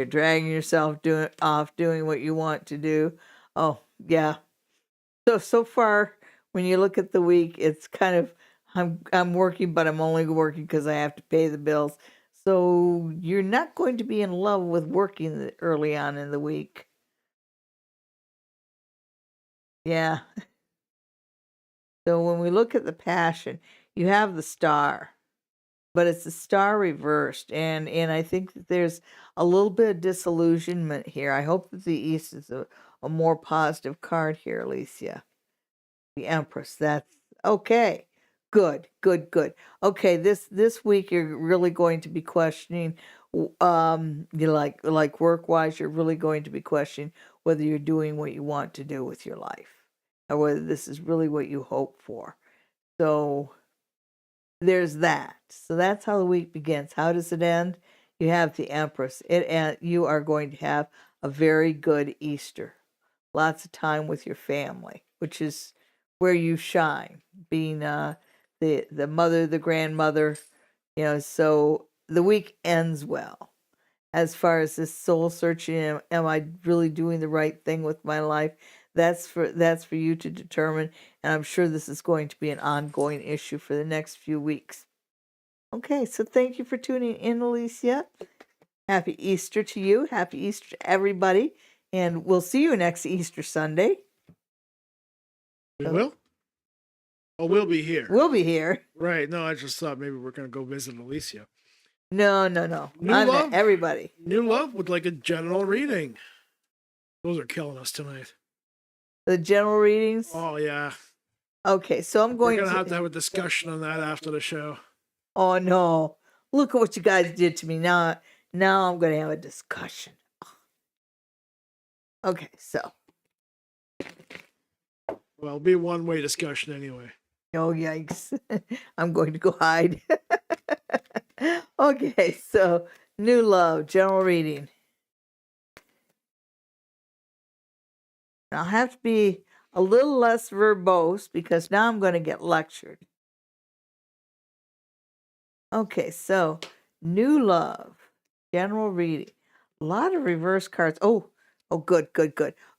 dragging yourself doing what you want to do. Oh, yeah. So far, when you look at the week, it's kind of, I'm working, but I'm only working because I have to pay the bills. So you're not going to be in love with working early on in the week. Yeah. So when we look at the passion, you have the Star, but it's the Star reversed, and I think that there's a little bit of disillusionment here. I hope that the East is a more positive card here, Alicia. The Empress. That's okay. Good. Okay, this week you're really going to be questioning, you like work-wise, you're really going to be questioning whether you're doing what you want to do with your life, or whether this is really what you hope for. So there's that. So that's how the week begins. How does it end? You have the Empress. You are going to have a very good Easter. Lots of time with your family, which is where you shine, being the mother, the grandmother, so the week ends well. As far as this soul searching, am I really doing the right thing with my life? That's for you to determine, and I'm sure this is going to be an ongoing issue for the next few weeks. Okay, so thank you for tuning in, Alicia. Happy Easter to you. Happy Easter to everybody, and we'll see you next Easter Sunday. We will? Oh, we'll be here. We'll be here. Right. No, I just thought maybe we're going to go visit Alicia. No. New love? Everybody. New love with like a general reading. Those are killing us tonight. The general readings? Oh, yeah. Okay, so I'm going to have a discussion on that after the show. Oh, no. Look at what you guys did to me. Now I'm going to have a discussion. Okay, so Well, it'll be a one-way discussion anyway. Oh, yikes. I'm going to go hide. Okay, so new love, general reading. I'll have to be a little less verbose because now I'm going to get lectured. Okay, so new love, general reading. A lot of reverse cards. Oh, good.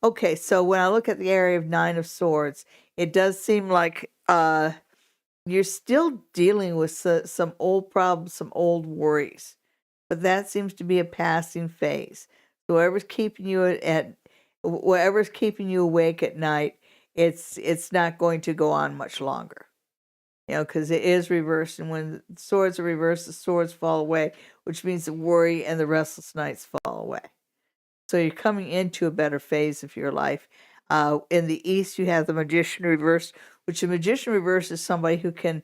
Okay, so when I look at the area of Nine of Swords, it does seem like you're still dealing with some old problems, some old worries, but that seems to be a passing phase. So whatever's keeping you whatever's keeping you awake at night, it's not going to go on much longer. You know, because it is reversed, and when swords are reversed, the swords fall away, which means the worry and the restless nights fall away. So you're coming into a better phase of your life. In the East, you have the Magician reversed, which the Magician reversed is somebody who can,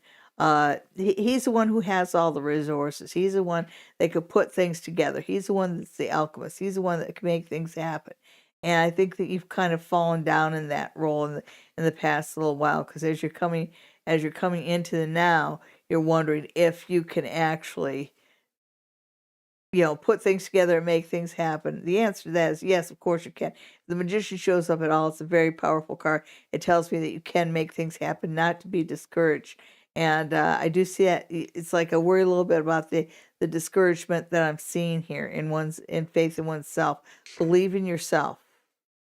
he's the one who has all the resources. He's the one that could put things together. He's the one that's the alchemist. He's the one that can make things happen. And I think that you've kind of fallen down in that role in the past little while, because as you're coming into the now, you're wondering if you can actually, put things together and make things happen. The answer to that is yes, of course you can. If the Magician shows up at all, it's a very powerful card. It tells me that you can make things happen, not to be discouraged. And I do see that it's like I worry a little bit about the discouragement that I'm seeing here in faith in oneself. Believe in yourself.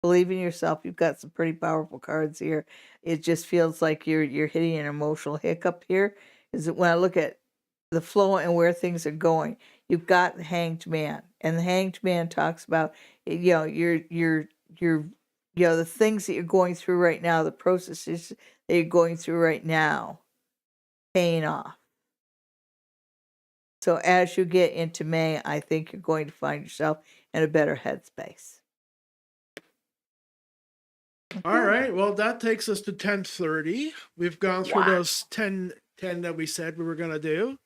Believe in yourself. You've got some pretty powerful cards here. It just feels like you're hitting an emotional hiccup here. Is that when I look at the flow and where things are going, you've got the Hanged Man, and the Hanged Man talks about the things that you're going through right now, the processes that you're going through right now, paying off. So as you get into May, I think you're going to find yourself in a better headspace. All right. Well, that takes us to 10:30. We've gone through those 10 that we said we were going to do.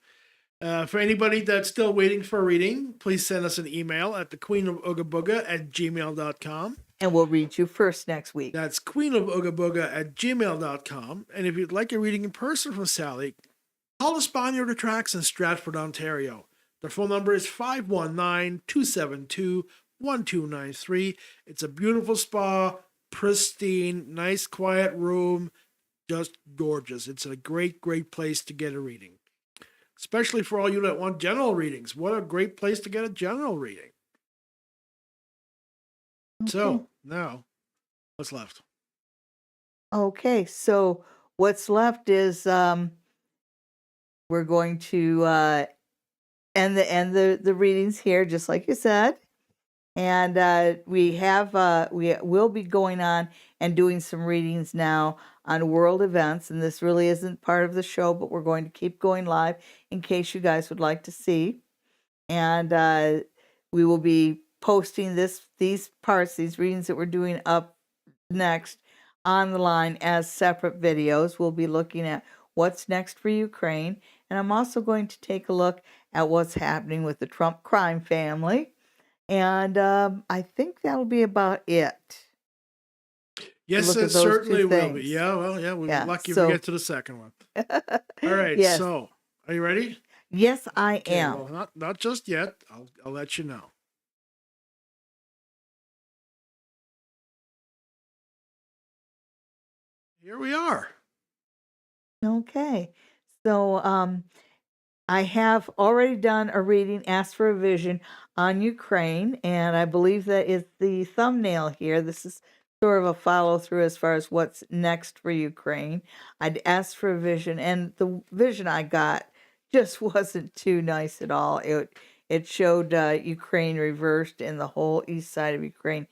For anybody that's still waiting for a reading, please send us an email at thequeenofoogaboga@gmail.com. And we'll read you first next week. That's queenofoogaboga@gmail.com. And if you'd like a reading in person from Sally, call the Spa Near the Tracks in Stratford, Ontario. Their phone number is 519-272-1293. It's a beautiful spa, pristine, nice, quiet room, just gorgeous. It's a great, great place to get a reading. Especially for all you that want general readings. What a great place to get a general reading. Okay. So, now, what's left? Okay, so what's left is we're going to end the readings here, just like you said. And we will be going on and doing some readings now on world events. And this really isn't part of the show, but we're going to keep going live in case you guys would like to see. And we will be posting these readings that we're doing up next on the line as separate videos. We'll be looking at what's next for Ukraine. And I'm also going to take a look at what's happening with the Trump crime family. And I think that'll be about it. Yes, it certainly will be. Yeah, well, yeah, we're lucky if we get to the second one. All right, yes. So are you ready? Yes, I am. Well, not just yet. I'll let you know. Here we are. Okay. So I have already done a reading, Ask for a Vision, on Ukraine, and I believe that is the thumbnail here. This is sort of a follow-through as far as what's next for Ukraine. I'd asked for a vision, and the vision I got just wasn't too nice at all. It showed Ukraine reversed and the whole east side of Ukraine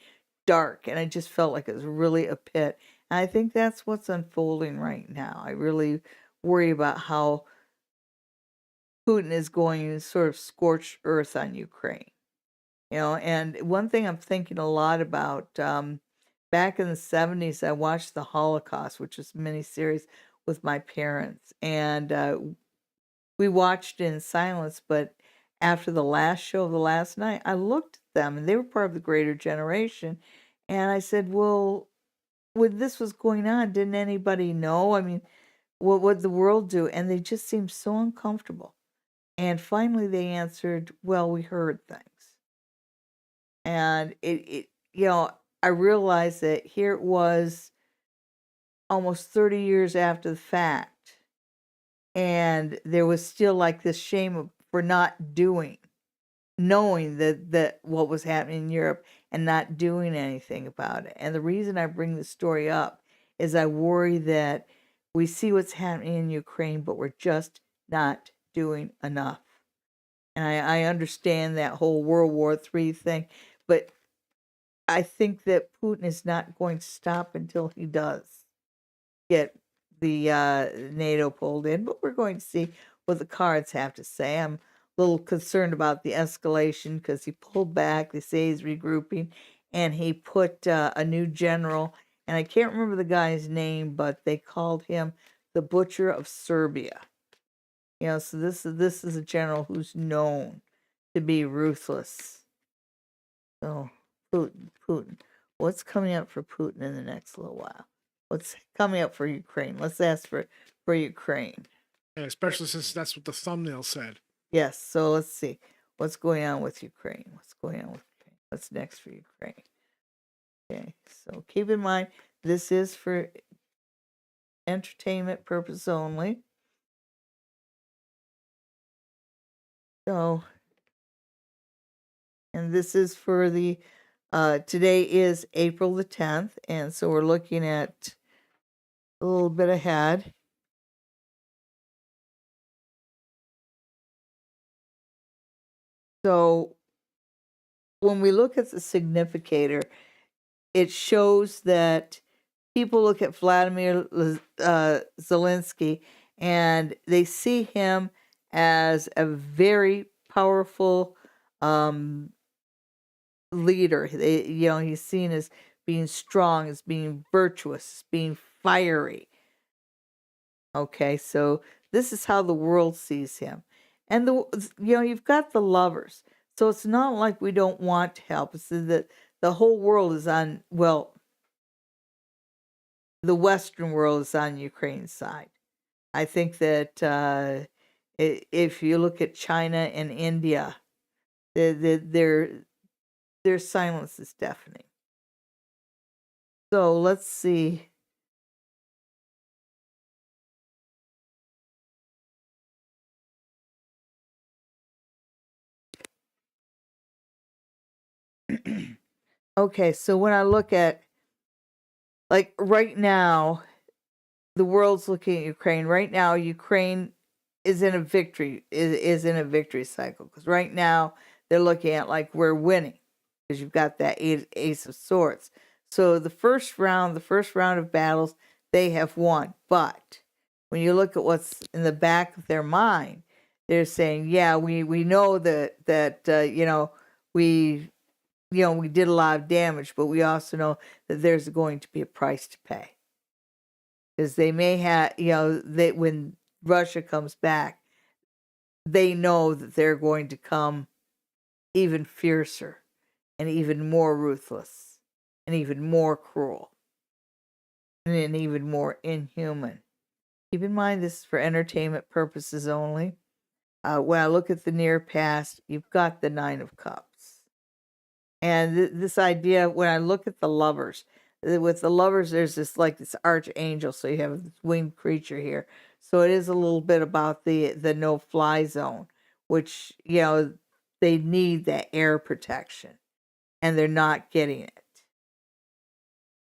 dark, and I just felt like it was really a pit. And I think that's what's unfolding right now. I really worry about how Putin is going to sort of scorch earth on Ukraine. And one thing I'm thinking a lot about, back in the 70s, I watched The Holocaust, which is a miniseries with my parents. And we watched it in silence, but after the last show of the last night, I looked at them, and they were part of the greater generation. And I said, well, when this was going on, didn't anybody know? I mean, what would the world do? And they just seemed so uncomfortable. And finally they answered, well, we heard things. And I realized that here it was almost 30 years after the fact. And there was still like this shame for not doing, knowing that what was happening in Europe and not doing anything about it. And the reason I bring this story up is I worry that we see what's happening in Ukraine, but we're just not doing enough. And I understand that whole World War III thing, but I think that Putin is not going to stop until he does get the NATO pulled in. But we're going to see what the cards have to say. I'm a little concerned about the escalation because he pulled back. They say he's regrouping, and he put a new general, and I can't remember the guy's name, but they called him the Butcher of Serbia. So this is a general who's known to be ruthless. So Putin. What's coming up for Putin in the next little while? What's coming up for Ukraine? Let's ask for Ukraine. Yeah, especially since that's what the thumbnail said. Yes, so let's see. What's going on with Ukraine? What's going on with Ukraine? What's next for Ukraine? Okay, so keep in mind, this is for entertainment purpose only. So, and this is for the, today is April the 10th, and so we're looking at a little bit ahead. So when we look at the significator, it shows that people look at Vladimir Zelensky and they see him as a very powerful leader. He's seen as being strong, as being virtuous, as being fiery. Okay, so this is how the world sees him. And you've got the lovers. So it's not like we don't want to help. It's that the whole world is on, well, the Western world is on Ukraine's side. I think that if you look at China and India, their silence is deafening. So let's see. Okay, so when I look at, like right now, the world's looking at Ukraine. Right now, Ukraine is in a victory cycle, because right now they're looking at like we're winning because you've got that ace of swords. So the first round of battles they have won, but when you look at what's in the back of their mind, they're saying, yeah, we know that we did a lot of damage, but we also know that there's going to be a price to pay. Because they may have, when Russia comes back, they know that they're going to come even fiercer and even more ruthless and even more cruel and even more inhuman. Keep in mind, this is for entertainment purposes only. When I look at the near past, you've got the Nine of Cups. And this idea, when I look at the lovers, with the lovers, there's this archangel. So you have this winged creature here. So it is a little bit about the no-fly zone, which, they need that air protection. And they're not getting it.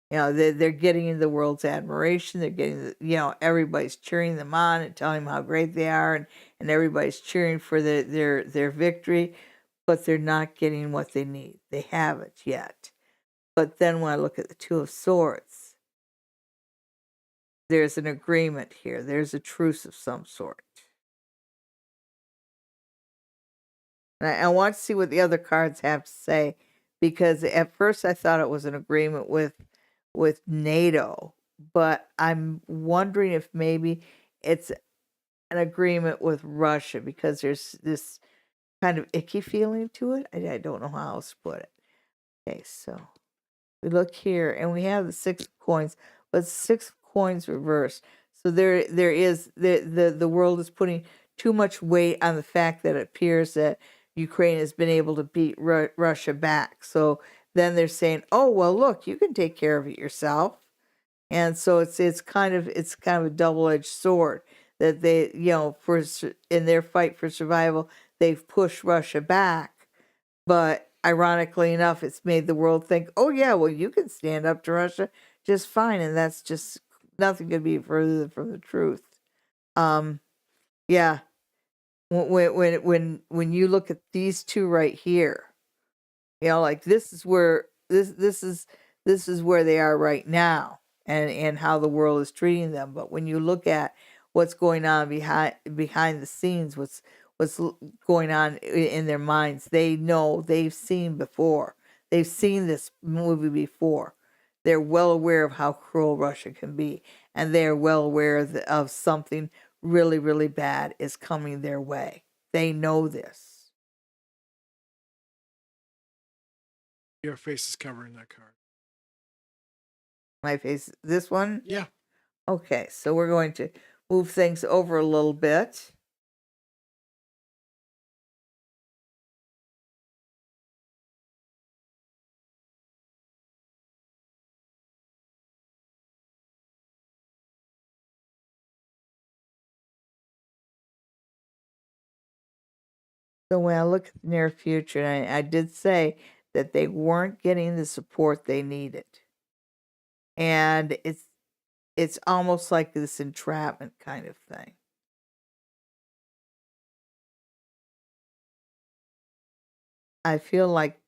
They're getting the world's admiration. They're getting, everybody's cheering them on and telling them how great they are. And everybody's cheering for their victory. But they're not getting what they need. They haven't yet. But then when I look at the Two of Swords, there's an agreement here. There's a truce of some sort. And I want to see what the other cards have to say, because at first I thought it was an agreement with NATO, but I'm wondering if maybe it's an agreement with Russia, because there's this kind of icky feeling to it. I don't know how else to put it. Okay, so we look here, and we have the Six of coins, but 6 coins reversed. So there is the world is putting too much weight on the fact that it appears that Ukraine has been able to beat Russia back. So then they're saying, "Oh well, look, you can take care of it yourself." And so it's kind of a double-edged sword that they, in their fight for survival, they've pushed Russia back, but ironically enough, it's made the world think, "Oh yeah, well you can stand up to Russia just fine," and that's just nothing could be further from the truth. Yeah, when you look at these two right here, like this is where this is where they are right now, and how the world is treating them. But when you look at what's going on behind the scenes, what's going on in their minds, they know, they've seen before. They've seen this movie before. They're well aware of how cruel Russia can be, and they're well aware of something really, really bad is coming their way. They know this. Your face is covering that card. My face, this one? Yeah. Okay, so we're going to move things over a little bit. So when I look at the near future, and I did say that they weren't getting the support they needed. And it's almost like this entrapment kind of thing. I feel like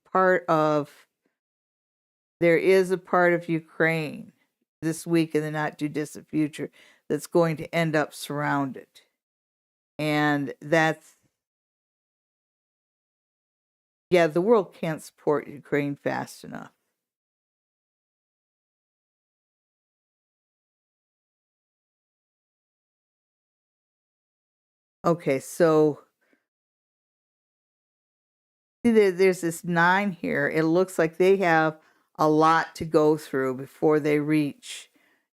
there is a part of Ukraine this week in the not too distant future that's going to end up surrounded. And the world can't support Ukraine fast enough. Okay, so see, there's this 9 here. It looks like they have a lot to go through before they reach,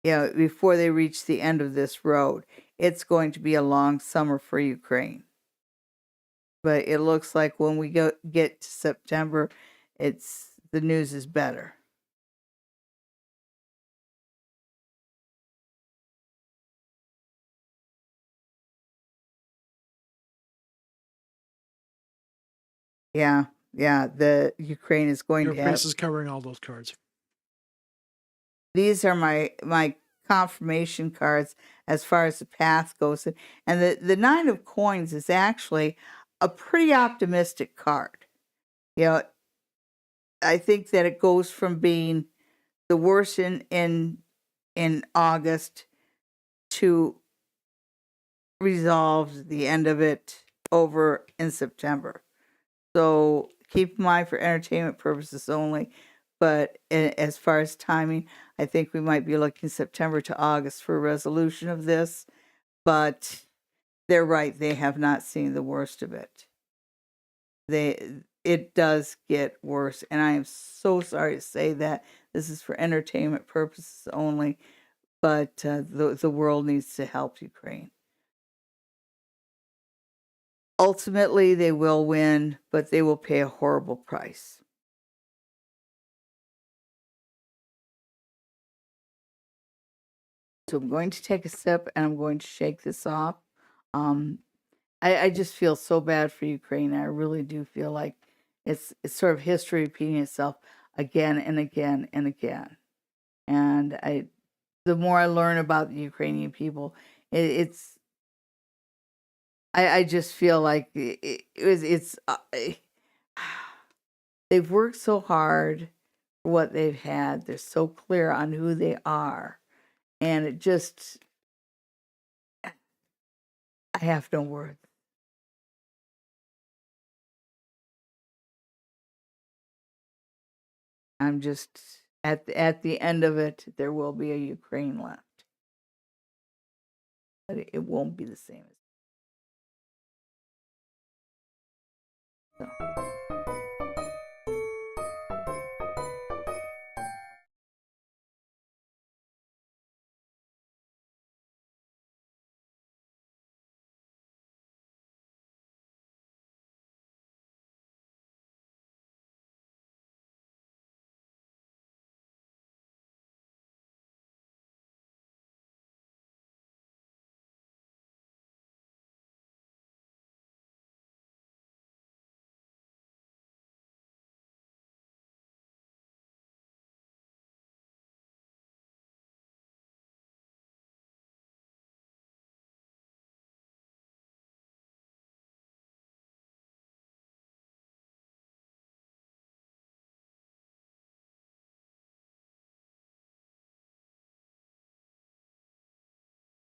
the end of this road. It's going to be a long summer for Ukraine. But it looks like when we get to September, the news is better. Yeah, the Ukraine is going Your to have. face is covering all those cards. These are my confirmation cards as far as the path goes, and the 9 of coins is actually a pretty optimistic card. I think that it goes from being the worst in August to resolved the end of it over in September. So keep in mind for entertainment purposes only. But as far as timing, I think we might be looking September to August for a resolution of this. But they're right; they have not seen the worst of it. It does get worse, and I am so sorry to say that this is for entertainment purposes only. But the world needs to help Ukraine. Ultimately, they will win, but they will pay a horrible price. So I'm going to take a sip and I'm going to shake this off. I just feel so bad for Ukraine. I really do feel like it's sort of history repeating itself again and again and again. And the more I learn about the Ukrainian people, I just feel like they've worked so hard for what they've had. They're so clear on who they are. And I have no words. I'm just, at the end of it, there will be a Ukraine left. But it won't be the same as. So.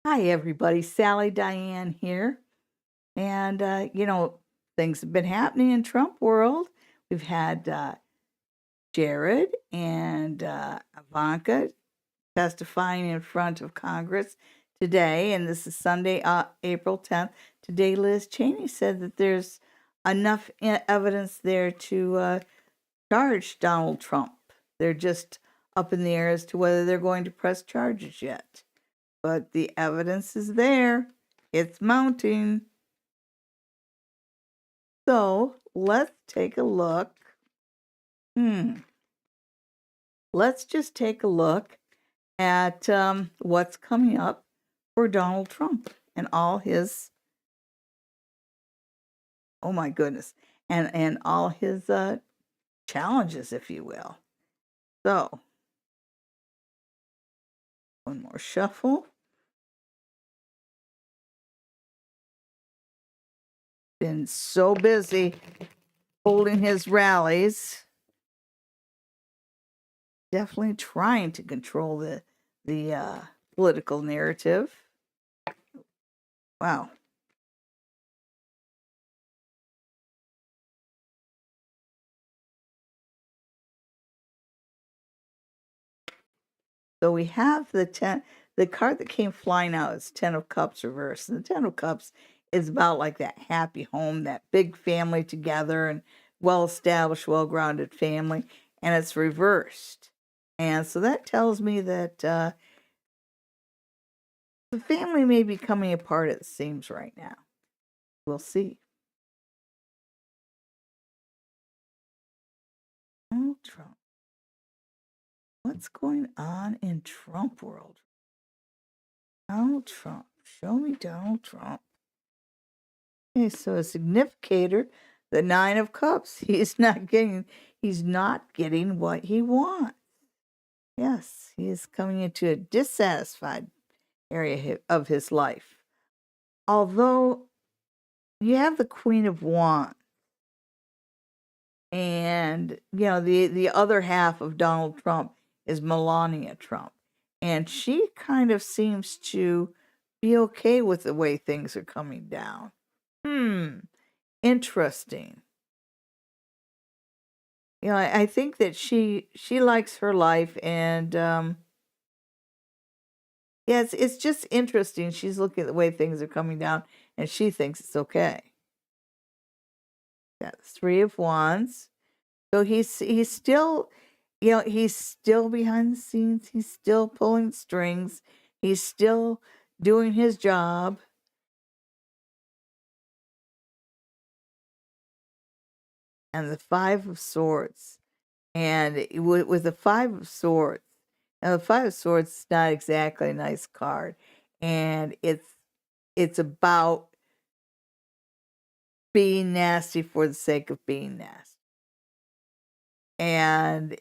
Hi, everybody. Sally Diane here. And, things have been happening in Trump world. We've had Jared and Ivanka testifying in front of Congress today. And this is Sunday, April 10th. Today, Liz Cheney said that there's enough evidence there to charge Donald Trump. They're just up in the air as to whether they're going to press charges yet. But the evidence is there. It's mounting. So let's take a look. Let's just take a look at what's coming up for Donald Trump and all his, oh my goodness, and all his challenges, if you will. So, one more shuffle. Been so busy holding his rallies. Definitely trying to control the political narrative. Wow. So we have the card that came flying out is 10 of Cups reversed. And the 10 of Cups is about like that happy home, that big family together and well-established, well-grounded family. And it's reversed. And so that tells me that the family may be coming apart, it seems, right now. We'll see. Oh, Trump. What's going on in Trump world? Donald Trump. Show me Donald Trump. Okay, so a significator, the 9 of Cups. He's not getting what he wants. Yes, he is coming into a dissatisfied area of his life. Although you have the Queen of Wands, and the other half of Donald Trump is Melania Trump, and she kind of seems to be okay with the way things are coming down. Interesting. I think that she likes her life, and yeah, it's just interesting. She's looking at the way things are coming down, and she thinks it's okay. Got the 3 of Wands. So he's still, he's still behind the scenes. He's still pulling strings. He's still doing his job. And the 5 of Swords. And with the 5 of Swords, now the 5 of Swords is not exactly a nice card. And it's about being nasty for the sake of being nasty. And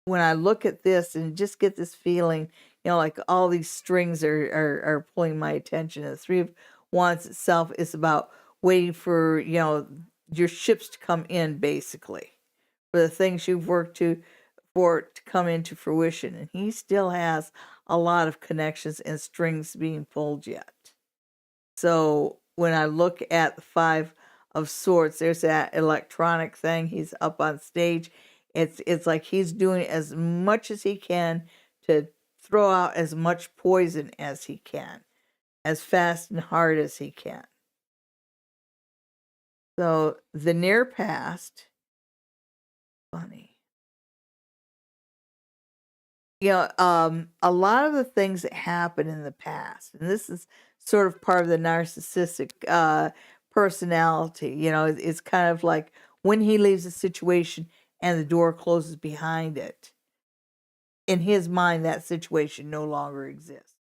when I look at this and just get this feeling, like all these strings are pulling my attention. The 3 of Wands itself is about waiting for, your ships to come in, basically, for the things you've worked for it to come into fruition. And he still has a lot of connections and strings being pulled yet. So when I look at the 5 of Swords, there's that electronic thing. He's up on stage. It's like he's doing as much as he can to throw out as much poison as he can, as fast and hard as he can. So the near past, funny. A lot of the things that happen in the past, and this is sort of part of the narcissistic personality, it's kind of like when he leaves a situation and the door closes behind it. In his mind, that situation no longer exists.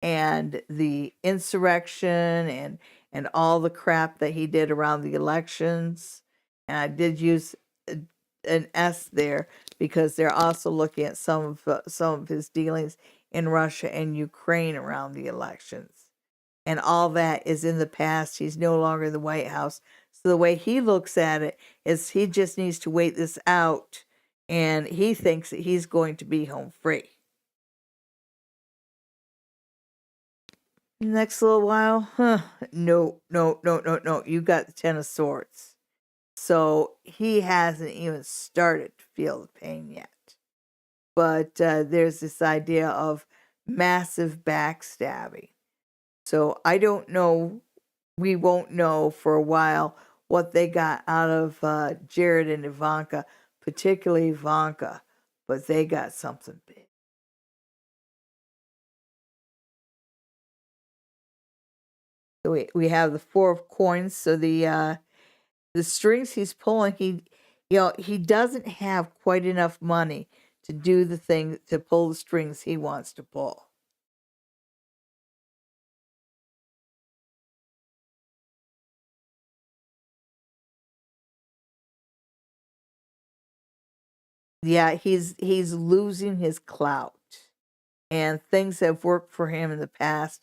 And the insurrection and all the crap that he did around the elections, and I did use an S there because they're also looking at some of his dealings in Russia and Ukraine around the elections. And all that is in the past. He's no longer in the White House. So the way he looks at it is he just needs to wait this out, and he thinks that he's going to be home free. Next little while, no, no, no, no, no. You got the Ten of Swords. So he hasn't even started to feel the pain yet. But there's this idea of massive backstabbing. So I don't know. We won't know for a while what they got out of Jared and Ivanka, particularly Ivanka, but they got something big. So we have the Four of Coins. So the strings he's pulling, he doesn't have quite enough money to do the thing, to pull the strings he wants to pull. Yeah, he's losing his clout, and things that have worked for him in the past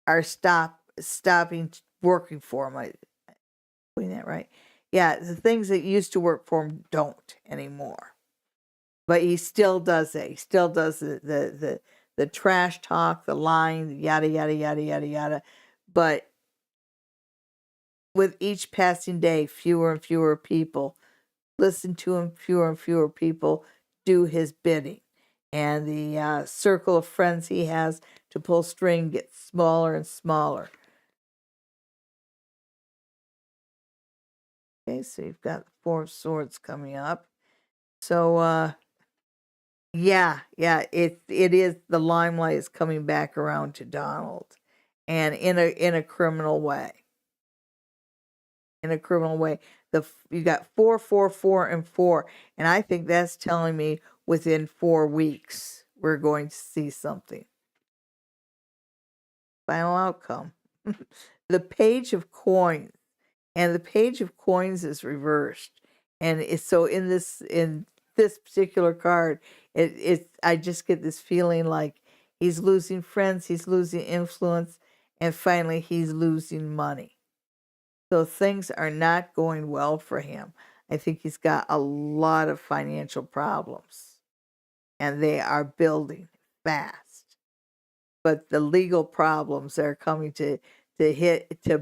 are stopping working for him. I doing that right? Yeah, the things that used to work for him don't anymore. But he still does it. He still does the trash talk, the lying, yada yada yada yada yada. But with each passing day, fewer and fewer people listen to him. Fewer and fewer people do his bidding, and the circle of friends he has to pull string gets smaller and smaller. Okay, so you've got the Four of Swords coming up. So yeah, it is, the limelight is coming back around to Donald, and in a criminal way. In a criminal way. You got 4, 4, 4, and 4, and I think that's telling me within 4 weeks we're going to see something. Final outcome. The Page of Coins. And the Page of Coins is reversed. And so in this particular card, I just get this feeling like he's losing friends, he's losing influence, and finally he's losing money. So things are not going well for him. I think he's got a lot of financial problems, and they are building fast. But the legal problems are coming to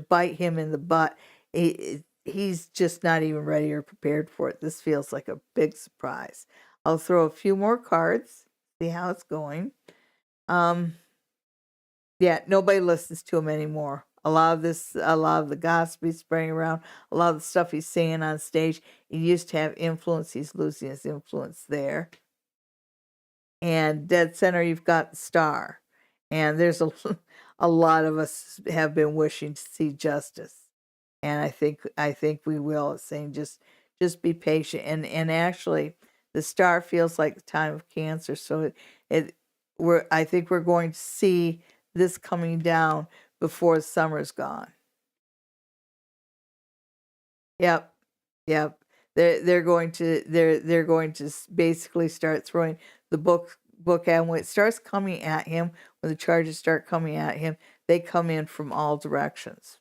bite him in the butt. He's just not even ready or prepared for it. This feels like a big surprise. I'll throw a few more cards, see how it's going. Yeah, nobody listens to him anymore. A lot of the gossip he's spraying around, a lot of the stuff he's saying on stage, he used to have influence. He's losing his influence there. And dead center, you've got the Star. And there's a lot of us have been wishing to see justice. And I think we will. It's saying just be patient. And actually, the Star feels like the time of Cancer. So I think we're going to see this coming down before summer's gone. Yep. They're going to basically start throwing the book at him. When it starts coming at him, when the charges start coming at him, they come in from all directions,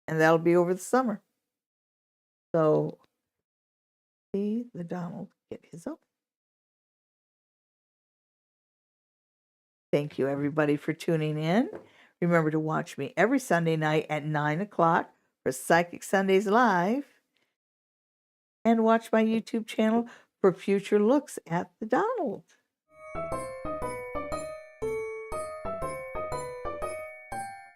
and that'll be over the summer. So see the Donald get his own. Thank you, everybody, for tuning in. Remember to watch me every Sunday night at 9 o'clock for Psychic Sundays Live. And watch my YouTube channel for future looks at the Donald.